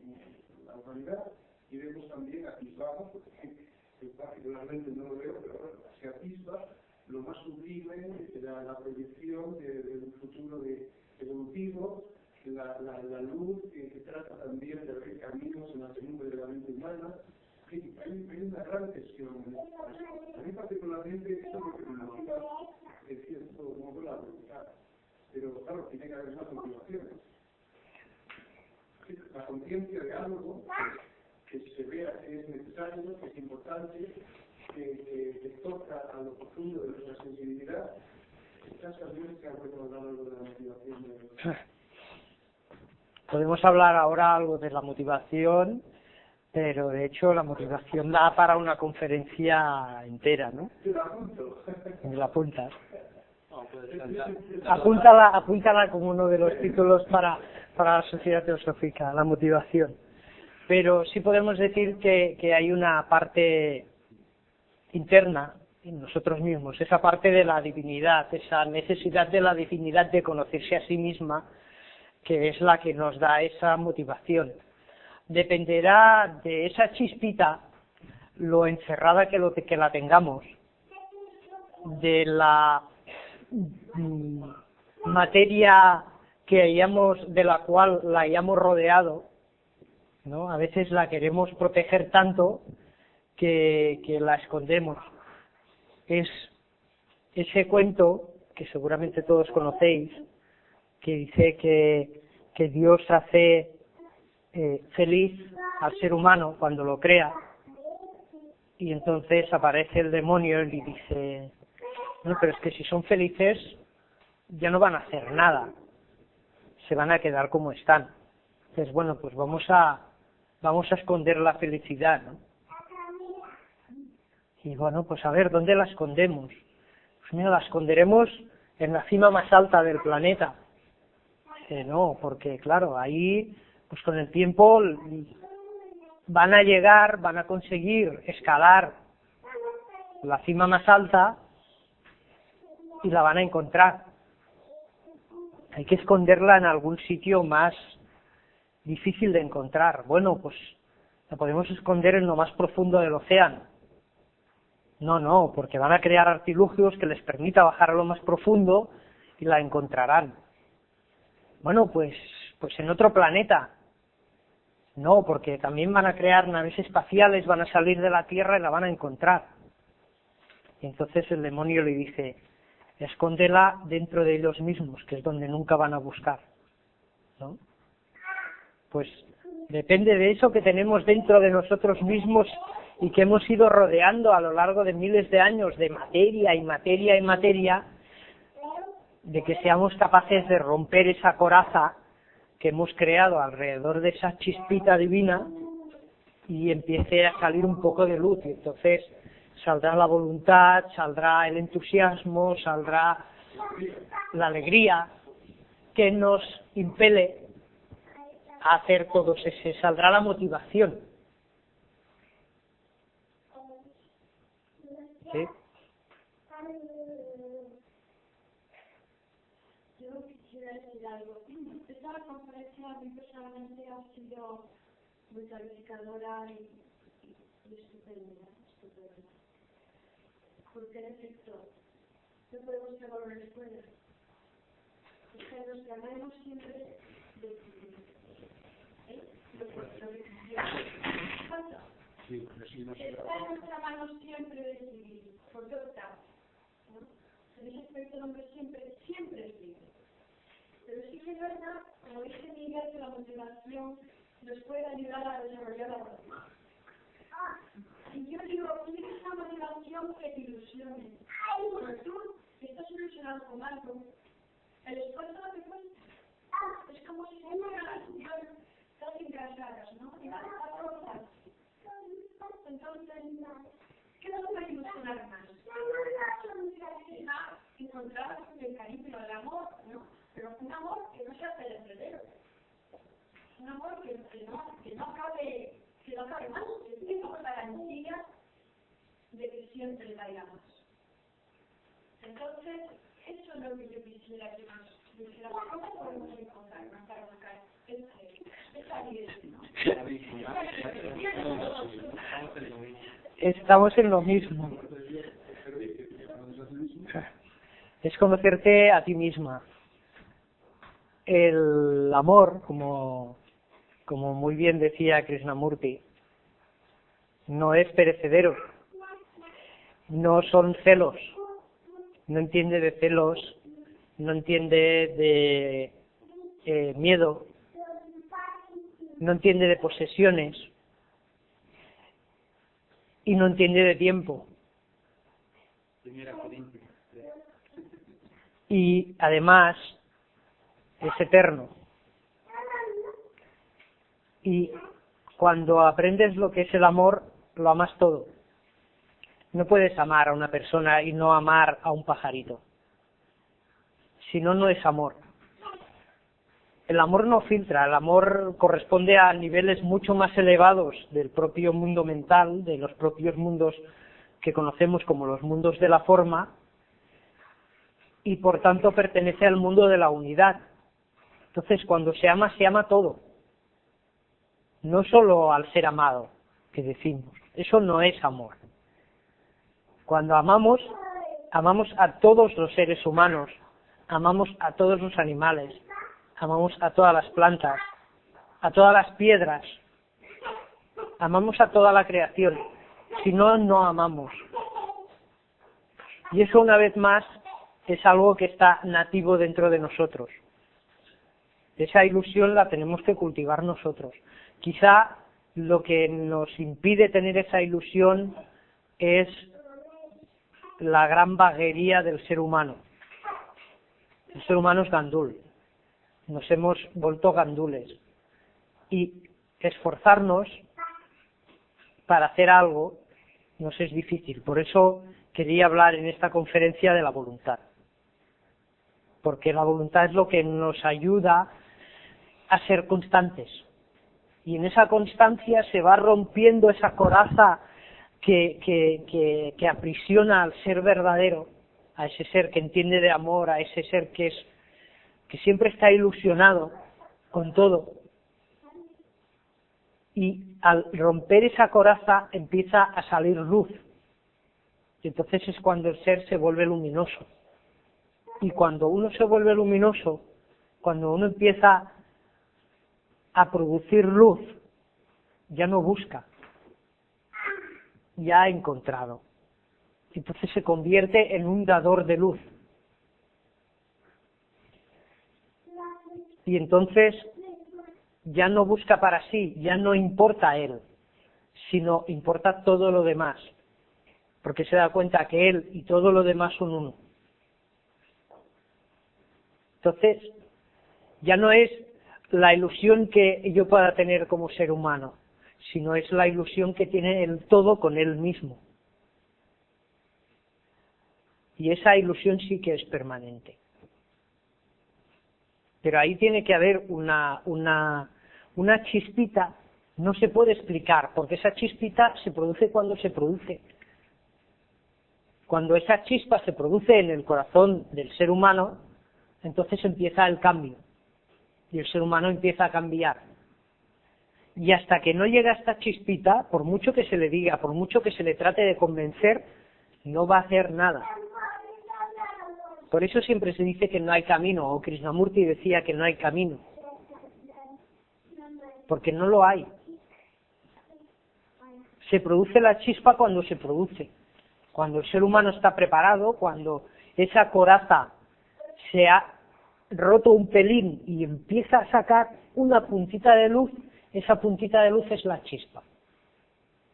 la humanidad y vemos también atisbamos, porque particularmente no lo veo, pero bueno, se atisba lo más sublime, la proyección de un futuro evolutivo, la luz que trata también de abrir caminos en la segunda de la mente humana. Hay una gran tensión. A mí particularmente eso es lo que me motiva, en cierto modo, la voluntad. Pero claro, tiene que haber más motivaciones. La conciencia de algo que se vea que es necesario, que es importante, que toca a lo profundo de nuestra sensibilidad. Estas también se han recordado algo de la motivación de... Podemos hablar ahora algo de la motivación, pero de hecho la motivación da para una conferencia entera, ¿no? Yo la apunto. Me la apuntas. No, puedes cantar. Apúntala como uno de los títulos para la sociedad teosófica, la motivación. Pero sí podemos decir que hay una parte interna en nosotros mismos, esa parte de la divinidad, esa necesidad de la divinidad de conocerse a sí misma, que es la que nos da esa motivación. Dependerá de esa chispita, lo encerrada que la tengamos, de la materia de la cual la hayamos rodeado, ¿no? A veces la queremos proteger tanto que la escondemos. Es ese cuento que seguramente todos conocéis, que dice que Dios hace feliz al ser humano cuando lo crea, y entonces aparece el demonio y dice, no, pero es que si son felices ya no van a hacer nada, se van a quedar como están. Entonces, bueno, pues vamos a esconder la felicidad, ¿no? Y bueno, pues a ver, ¿dónde la escondemos? Pues mira, la esconderemos en la cima más alta del planeta. No, porque claro, ahí, pues con el tiempo van a conseguir escalar la cima más alta y la van a encontrar. Hay que esconderla en algún sitio más difícil de encontrar. Bueno, pues la podemos esconder en lo más profundo del océano. No, porque van a crear artilugios que les permita bajar a lo más profundo y la encontrarán. Bueno, pues en otro planeta. No, porque también van a crear naves espaciales, van a salir de la Tierra y la van a encontrar. Y entonces el demonio le dice, escóndela dentro de ellos mismos, que es donde nunca van a buscar, ¿no? Pues depende de eso que tenemos dentro de nosotros mismos y que hemos ido rodeando a lo largo de miles de años de materia y materia y materia, de que seamos capaces de romper esa coraza que hemos creado alrededor de esa chispita divina y empiece a salir un poco de luz. Y entonces saldrá la voluntad, saldrá el entusiasmo, saldrá la alegría que nos impele a hacer todo ese, saldrá la motivación. ¿Sí? Yo quisiera decir algo. Esta conferencia a mí personalmente ha sido muy clarificadora y estupenda. Porque en efecto, no podemos llevar una escuela. Es que nos ganamos siempre de está en nuestra mano siempre decidir, porque optamos, ¿no? En ese aspecto el hombre siempre es libre. Pero sí que es verdad, como dice Miguel, que la motivación nos puede ayudar a desarrollar la voluntad. Y yo digo, tienes esa motivación que te ilusione. Cuando tú estás ilusionado con algo, el esfuerzo no te cuesta. Es como si estás encansadas, ¿no? Y vas a rotar. Entonces, ¿qué nos puede ilusionar más? Encontrar el cariño, el amor, ¿no? Pero un amor que no sea perecedero. Un amor que no acabe mal, que tenga la garantía de que siempre vaya más. Entonces, eso es lo que yo quisiera que nos dijera. ¿Cómo podemos encontrarnos para buscar esa dirección? Estamos en lo mismo. Es conocerte a ti misma. El amor, como muy bien decía Krishnamurti, no es perecedero, no son celos, no entiende de celos, no entiende de miedo, no entiende de posesiones y no entiende de tiempo. Y además es eterno. Y cuando aprendes lo que es el amor, lo amas todo. No puedes amar a una persona y no amar a un pajarito. Si no, no es amor. El amor no filtra, el amor corresponde a niveles mucho más elevados del propio mundo mental, de los propios mundos que conocemos como los mundos de la forma, y por tanto pertenece al mundo de la unidad. Entonces, cuando se ama todo. No solo al ser amado, que decimos. Eso no es amor. Cuando amamos a todos los seres humanos, amamos a todos los animales, amamos a todas las plantas, a todas las piedras, amamos a toda la creación. Si no, no amamos. Y eso, una vez más, es algo que está nativo dentro de nosotros. Esa ilusión la tenemos que cultivar nosotros. Quizá lo que nos impide tener esa ilusión es la gran vaguería del ser humano. El ser humano es gandul. Nos hemos vuelto gandules. Y esforzarnos para hacer algo nos es difícil. Por eso quería hablar en esta conferencia de la voluntad. Porque la voluntad es lo que nos ayuda a ser constantes. Y en esa constancia se va rompiendo esa coraza que aprisiona al ser verdadero, a ese ser que entiende de amor, a ese ser que siempre está ilusionado con todo. Y al romper esa coraza empieza a salir luz. Y entonces es cuando el ser se vuelve luminoso. Y cuando uno se vuelve luminoso, cuando uno empieza a producir luz, ya no busca, ya ha encontrado. Entonces se convierte en un dador de luz. Y entonces ya no busca para sí, ya no importa a él, sino importa todo lo demás, porque se da cuenta que él y todo lo demás son uno. Entonces, ya no es la ilusión que yo pueda tener como ser humano, sino es la ilusión que tiene el todo con él mismo. Y esa ilusión sí que es permanente. Pero ahí tiene que haber una chispita, no se puede explicar, porque esa chispita se produce cuando se produce. Cuando esa chispa se produce en el corazón del ser humano, entonces empieza el cambio. Y el ser humano empieza a cambiar. Y hasta que no llega esta chispita, por mucho que se le diga, por mucho que se le trate de convencer, no va a hacer nada. Por eso siempre se dice que no hay camino, o Krishnamurti decía que no hay camino. Porque no lo hay. Se produce la chispa cuando se produce. Cuando el ser humano está preparado, cuando esa coraza se ha roto un pelín y empieza a sacar una puntita de luz, esa puntita de luz es la chispa.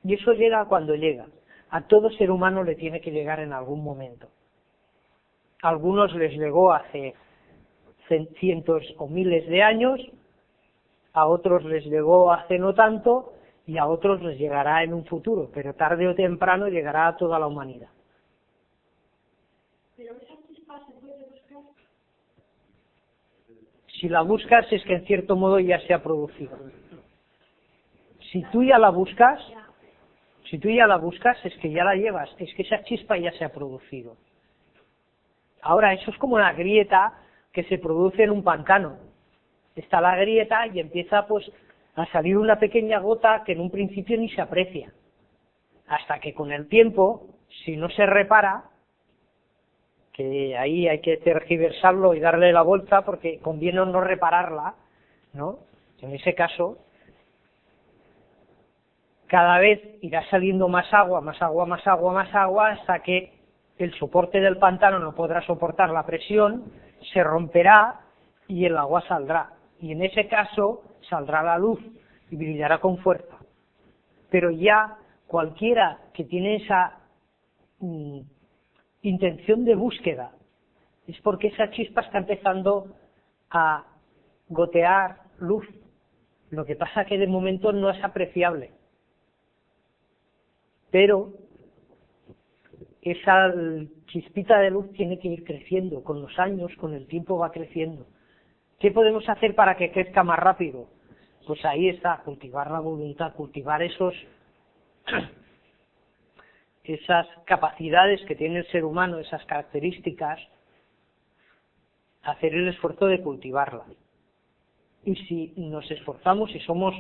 Y eso llega cuando llega. A todo ser humano le tiene que llegar en algún momento. A algunos les llegó hace cientos o miles de años, a otros les llegó hace no tanto y a otros les llegará en un futuro, pero tarde o temprano llegará a toda la humanidad. Pero esa chispa se puede buscar. Si la buscas es que en cierto modo ya se ha producido. Si tú ya la buscas es que ya la llevas, es que esa chispa ya se ha producido. Ahora, eso es como una grieta que se produce en un pantano. Está la grieta y empieza pues a salir una pequeña gota que en un principio ni se aprecia. Hasta que con el tiempo, si no se repara, que ahí hay que tergiversarlo y darle la vuelta porque conviene no repararla, ¿no? En ese caso, cada vez irá saliendo más agua, más agua, más agua, más agua, hasta que el soporte del pantano no podrá soportar la presión, se romperá y el agua saldrá. Y en ese caso saldrá la luz y brillará con fuerza. Pero ya cualquiera que tiene esa intención de búsqueda es porque esa chispa está empezando a gotear luz. Lo que pasa que de momento no es apreciable. Pero esa chispita de luz tiene que ir creciendo, con los años, con el tiempo va creciendo. ¿Qué podemos hacer para que crezca más rápido? Pues ahí está, cultivar la voluntad, cultivar esas capacidades que tiene el ser humano, esas características, hacer el esfuerzo de cultivarlas. Y si nos esforzamos y somos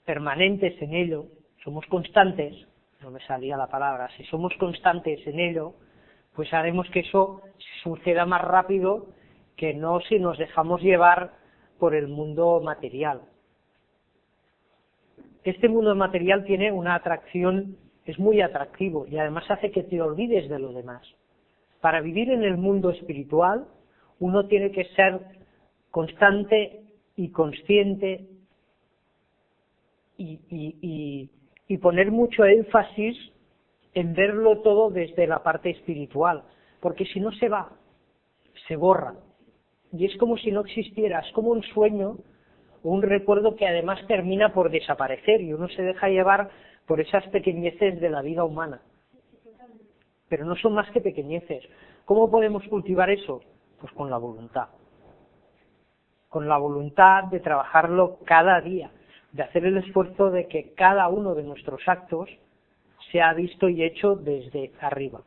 permanentes en ello, somos constantes, no me salía la palabra, si somos constantes en ello, pues haremos que eso suceda más rápido que no si nos dejamos llevar por el mundo material. Este mundo material tiene una atracción, es muy atractivo y además hace que te olvides de lo demás. Para vivir en el mundo espiritual, uno tiene que ser constante y consciente y poner mucho énfasis en verlo todo desde la parte espiritual, porque si no se va, se borra. y es como si no existiera, es como un sueño o un recuerdo que además termina por desaparecer y uno se deja llevar por esas pequeñeces de la vida humana. Pero no son más que pequeñeces. ¿Cómo podemos cultivar eso? Pues con la voluntad. Con la voluntad de trabajarlo cada día, de hacer el esfuerzo de que cada uno de nuestros actos sea visto y hecho desde arriba,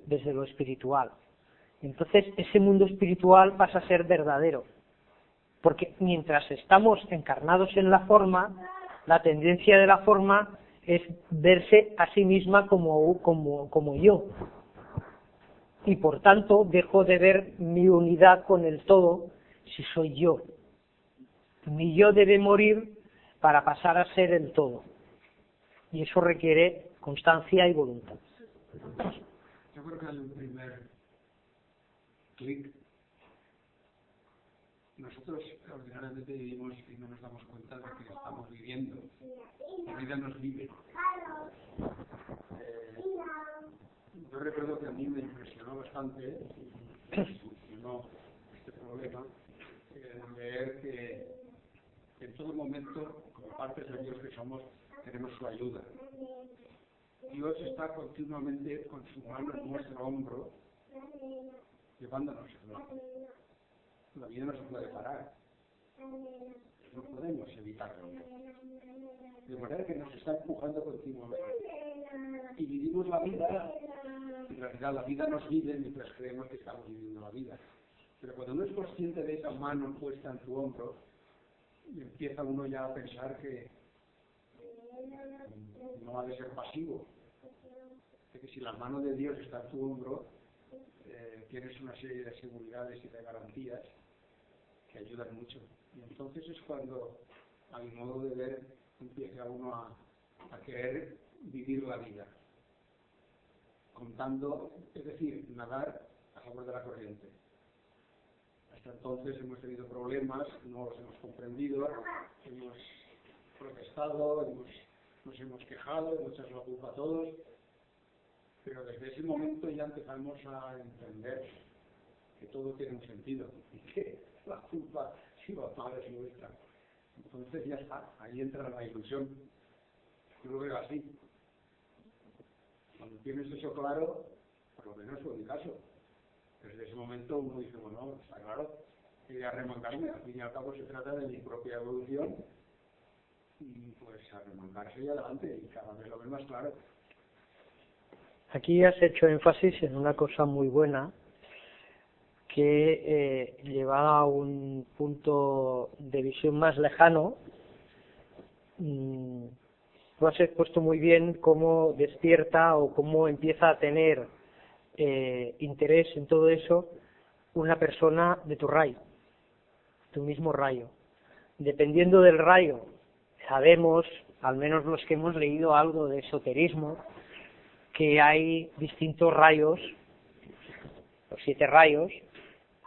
desde lo espiritual. Entonces ese mundo espiritual pasa a ser verdadero, porque mientras estamos encarnados en la forma, la tendencia de la forma es verse a sí misma como yo, y por tanto dejo de ver mi unidad con el todo si soy yo. Mi yo debe morir para pasar a ser el todo, y eso requiere constancia y voluntad. Yo creo que hay un primer clic. Nosotros ordinariamente vivimos y no nos damos cuenta de que estamos viviendo. La vida nos vive. Yo recuerdo que a mí me impresionó bastante, me solucionó este problema, leer que en todo momento, como partes de Dios que somos, tenemos su ayuda. Dios está continuamente con su mano en nuestro hombro, llevándonos. La vida no se puede parar. No podemos evitarlo. De manera que nos está empujando continuamente. Y vivimos la vida, en realidad la vida nos vive mientras creemos que estamos viviendo la vida. Pero cuando uno es consciente de esa mano puesta en tu hombro, empieza uno ya a pensar que no ha de ser pasivo. De que si la mano de Dios está en tu hombro, tienes una serie de seguridades y de garantías que ayudan mucho. Y entonces es cuando, a mi modo de ver, empieza uno a querer vivir la vida, contando, es decir, nadar a favor de la corriente. Hasta entonces hemos tenido problemas, no los hemos comprendido, hemos protestado, nos hemos quejado, hemos echado la culpa a todos, pero desde ese momento ya empezamos a entender que todo tiene un sentido y que la culpa, si va mal, es nuestra. Entonces ya está, ahí entra la ilusión. Yo lo veo así. Cuando tienes eso claro, por lo menos fue mi caso. Desde ese momento uno dice, bueno, está claro, que a remangarme, al fin y al cabo se trata de mi propia evolución, y pues a remangarse y adelante, y cada vez lo ves más claro. Aquí has hecho énfasis en una cosa muy buena, que llevada a un punto de visión más lejano, tú has expuesto muy bien cómo despierta o cómo empieza a tener interés en todo eso una persona de tu rayo, tu mismo rayo. Dependiendo del rayo, sabemos, al menos los que hemos leído algo de esoterismo, que hay distintos rayos, los 7 rayos,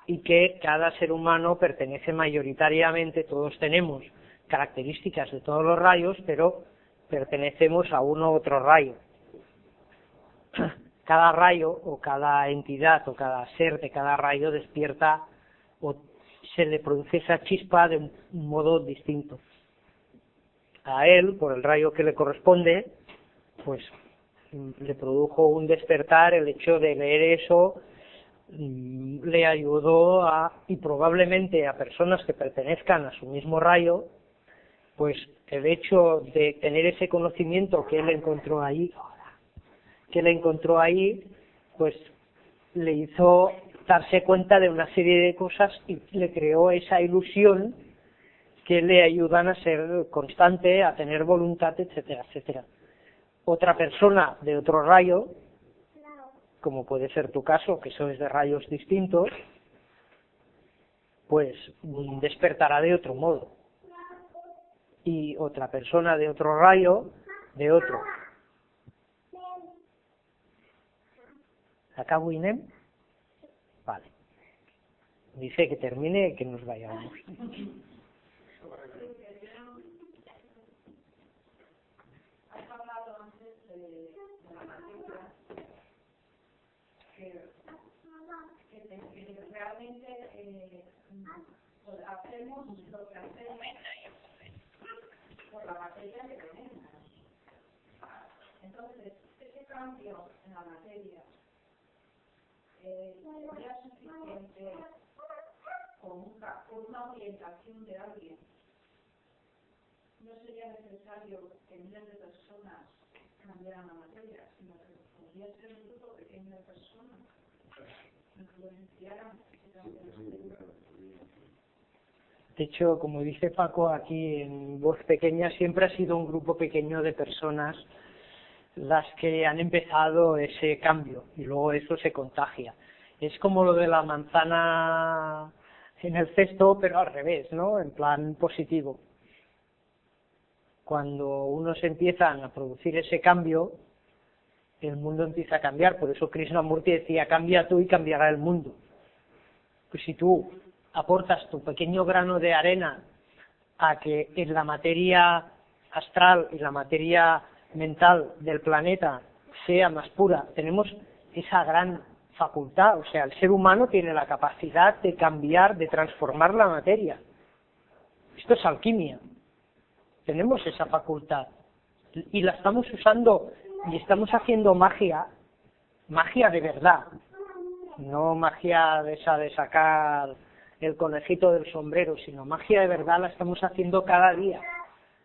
y que cada ser humano pertenece mayoritariamente, todos tenemos características de todos los rayos, pero pertenecemos a uno u otro rayo. Cada rayo o cada entidad o cada ser de cada rayo despierta o se le produce esa chispa de un modo distinto. A él, por el rayo que le corresponde, pues le produjo un despertar el hecho de leer eso, le ayudó y probablemente a personas que pertenezcan a su mismo rayo, pues el hecho de tener ese conocimiento que él encontró ahí, pues le hizo darse cuenta de una serie de cosas y le creó esa ilusión que le ayudan a ser constante, a tener voluntad, etcétera, etcétera. Otra persona de otro rayo, como puede ser tu caso, que sois de rayos distintos, pues despertará de otro modo. Y otra persona de otro rayo, de otro. ¿Acabo, Inem? Vale. Dice que termine y que nos vayamos. Has hablado antes de la matrícula, que realmente hacemos lo que hacemos por la materia que tenemos. Entonces, ese cambio en la materia sería suficiente con una orientación de alguien. No sería necesario que miles de personas cambiaran la materia, sino que podría ser un grupo pequeño de personas que influenciaran ese cambio de materia. De hecho, como dice Paco aquí en Voz Pequeña, siempre ha sido un grupo pequeño de personas las que han empezado ese cambio y luego eso se contagia. Es como lo de la manzana en el cesto, pero al revés, ¿no? En plan positivo. Cuando unos empiezan a producir ese cambio, el mundo empieza a cambiar. Por eso Krishnamurti decía, cambia tú y cambiará el mundo. Pues si tú aportas tu pequeño grano de arena a que en la materia astral y la materia mental del planeta sea más pura, tenemos esa gran facultad, o sea, el ser humano tiene la capacidad de cambiar, de transformar la materia. Esto es alquimia. Tenemos esa facultad y la estamos usando y estamos haciendo magia de verdad, no magia de esa de sacar el conejito del sombrero, sino magia de verdad la estamos haciendo cada día.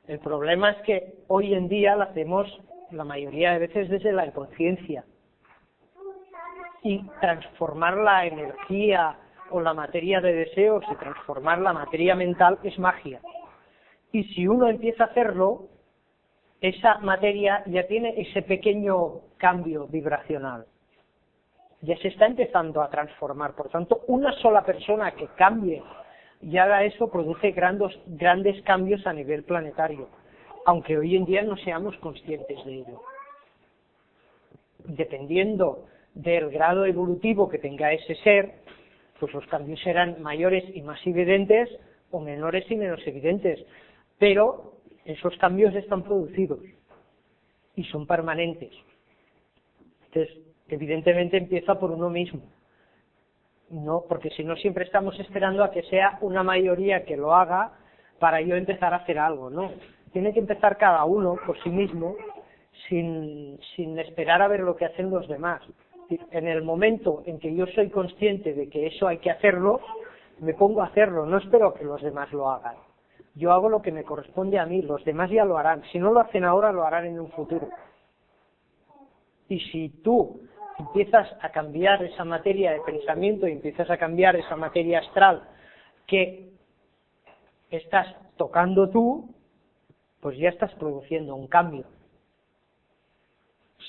El problema es que hoy en día la hacemos la mayoría de veces desde la inconsciencia. Y transformar la energía o la materia de deseos y transformar la materia mental es magia. Y si uno empieza a hacerlo, esa materia ya tiene ese pequeño cambio vibracional. Ya se está empezando a transformar. Por tanto, una sola persona que cambie y haga eso produce grandes cambios a nivel planetario, aunque hoy en día no seamos conscientes de ello. Dependiendo del grado evolutivo que tenga ese ser, pues los cambios serán mayores y más evidentes o menores y menos evidentes, pero esos cambios están producidos y son permanentes. Entonces, evidentemente empieza por uno mismo, no, porque si no siempre estamos esperando a que sea una mayoría que lo haga para yo empezar a hacer algo, no. Tiene que empezar cada uno por sí mismo sin esperar a ver lo que hacen los demás. En el momento en que yo soy consciente de que eso hay que hacerlo, me pongo a hacerlo, no espero que los demás lo hagan. Yo hago lo que me corresponde a mí, los demás ya lo harán. Si no lo hacen ahora, lo harán en un futuro. Y si tú empiezas a cambiar esa materia de pensamiento y empiezas a cambiar esa materia astral que estás tocando tú, pues ya estás produciendo un cambio.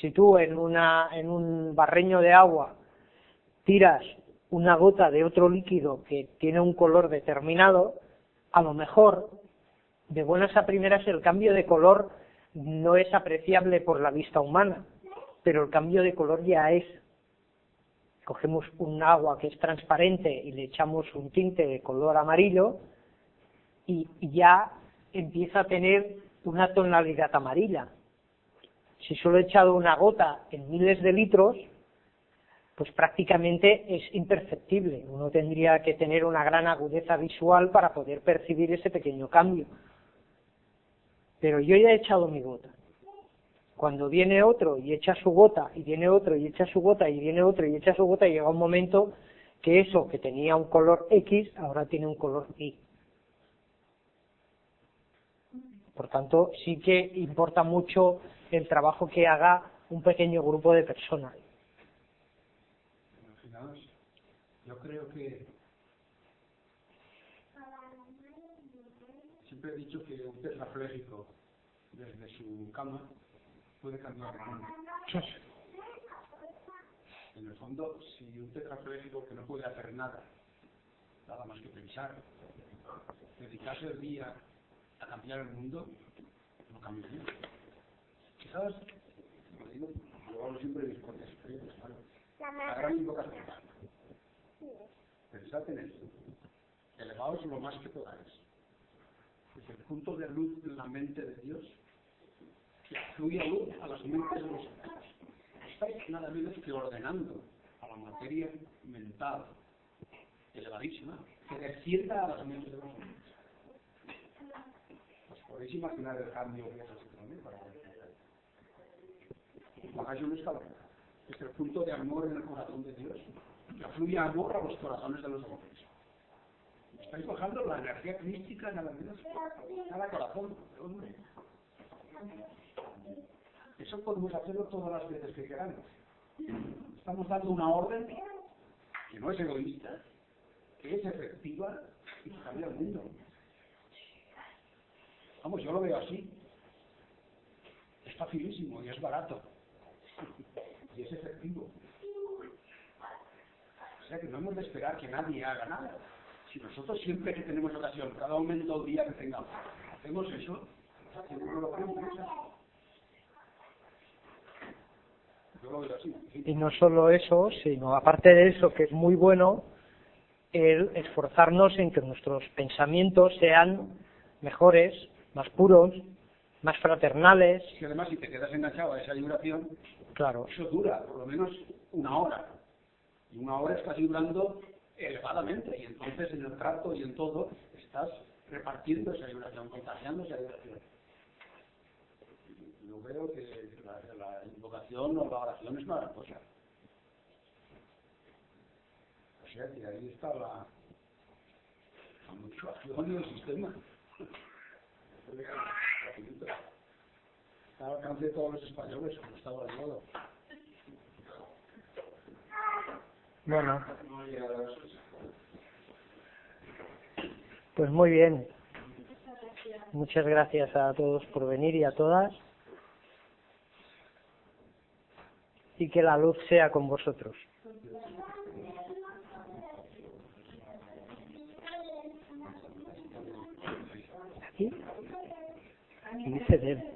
Si tú en un barreño de agua tiras una gota de otro líquido que tiene un color determinado, a lo mejor, de buenas a primeras, el cambio de color no es apreciable por la vista humana, pero el cambio de color ya es. Cogemos un agua que es transparente y le echamos un tinte de color amarillo y ya empieza a tener una tonalidad amarilla. Si solo he echado una gota en miles de litros, pues prácticamente es imperceptible. Uno tendría que tener una gran agudeza visual para poder percibir ese pequeño cambio. Pero yo ya he echado mi gota. Cuando viene otro y echa su gota, y viene otro y echa su gota, y viene otro y echa su gota, llega un momento que eso que tenía un color X, ahora tiene un color Y. Por tanto, sí que importa mucho el trabajo que haga un pequeño grupo de personas. Imaginaos, yo creo que siempre he dicho que un tetrapléjico desde su cama puede cambiar el mundo. En el fondo, si un tetrapléjico que no puede hacer nada más que pensar, dedicarse el día a cambiar el mundo, no cambia el mundo. Quizás, yo hablo siempre de mis propias experiencias, ¿vale? La gran invocación. Pensad en esto. Elevaos lo más que podáis. Desde el punto de luz de la mente de Dios, que fluya luz a las mentes de los hombres. Estáis nada menos que ordenando a la materia mental elevadísima que descienda a las mentes de los hombres. Os podéis imaginar el cambio que es así también para bajáis un escalón. Es el punto de amor en el corazón de Dios. Que fluye amor a los corazones de los hombres. Estáis bajando la energía crística en cada corazón del hombre. Eso podemos hacerlo todas las veces que queramos. Estamos dando una orden que no es egoísta, que es efectiva y que cambia el mundo. Vamos, yo lo veo así. Es facilísimo y es barato. Y es efectivo. O sea que no hemos de esperar que nadie haga nada. Si nosotros siempre que tenemos ocasión, cada momento del día que tengamos, hacemos eso, no lo podemos pensar. Yo lo veo así. Y no solo eso, sino aparte de eso, que es muy bueno, el esforzarnos en que nuestros pensamientos sean mejores, más puros, más fraternales. Y además, si te quedas enganchado a esa vibración, claro, eso dura por lo menos una hora. Y una hora estás vibrando elevadamente, y entonces en el trato y en todo estás repartiendo esa vibración, contagiando esa vibración. Yo veo que la invocación o la oración es una gran cosa. O sea que ahí está la motivación del sistema. Está al alcance de todos los españoles, como estaba al lado. bueno, pues muy bien. Muchas gracias a todos por venir y a todas. Y que la luz sea con vosotros. ¿Aquí? Aquí dice de él.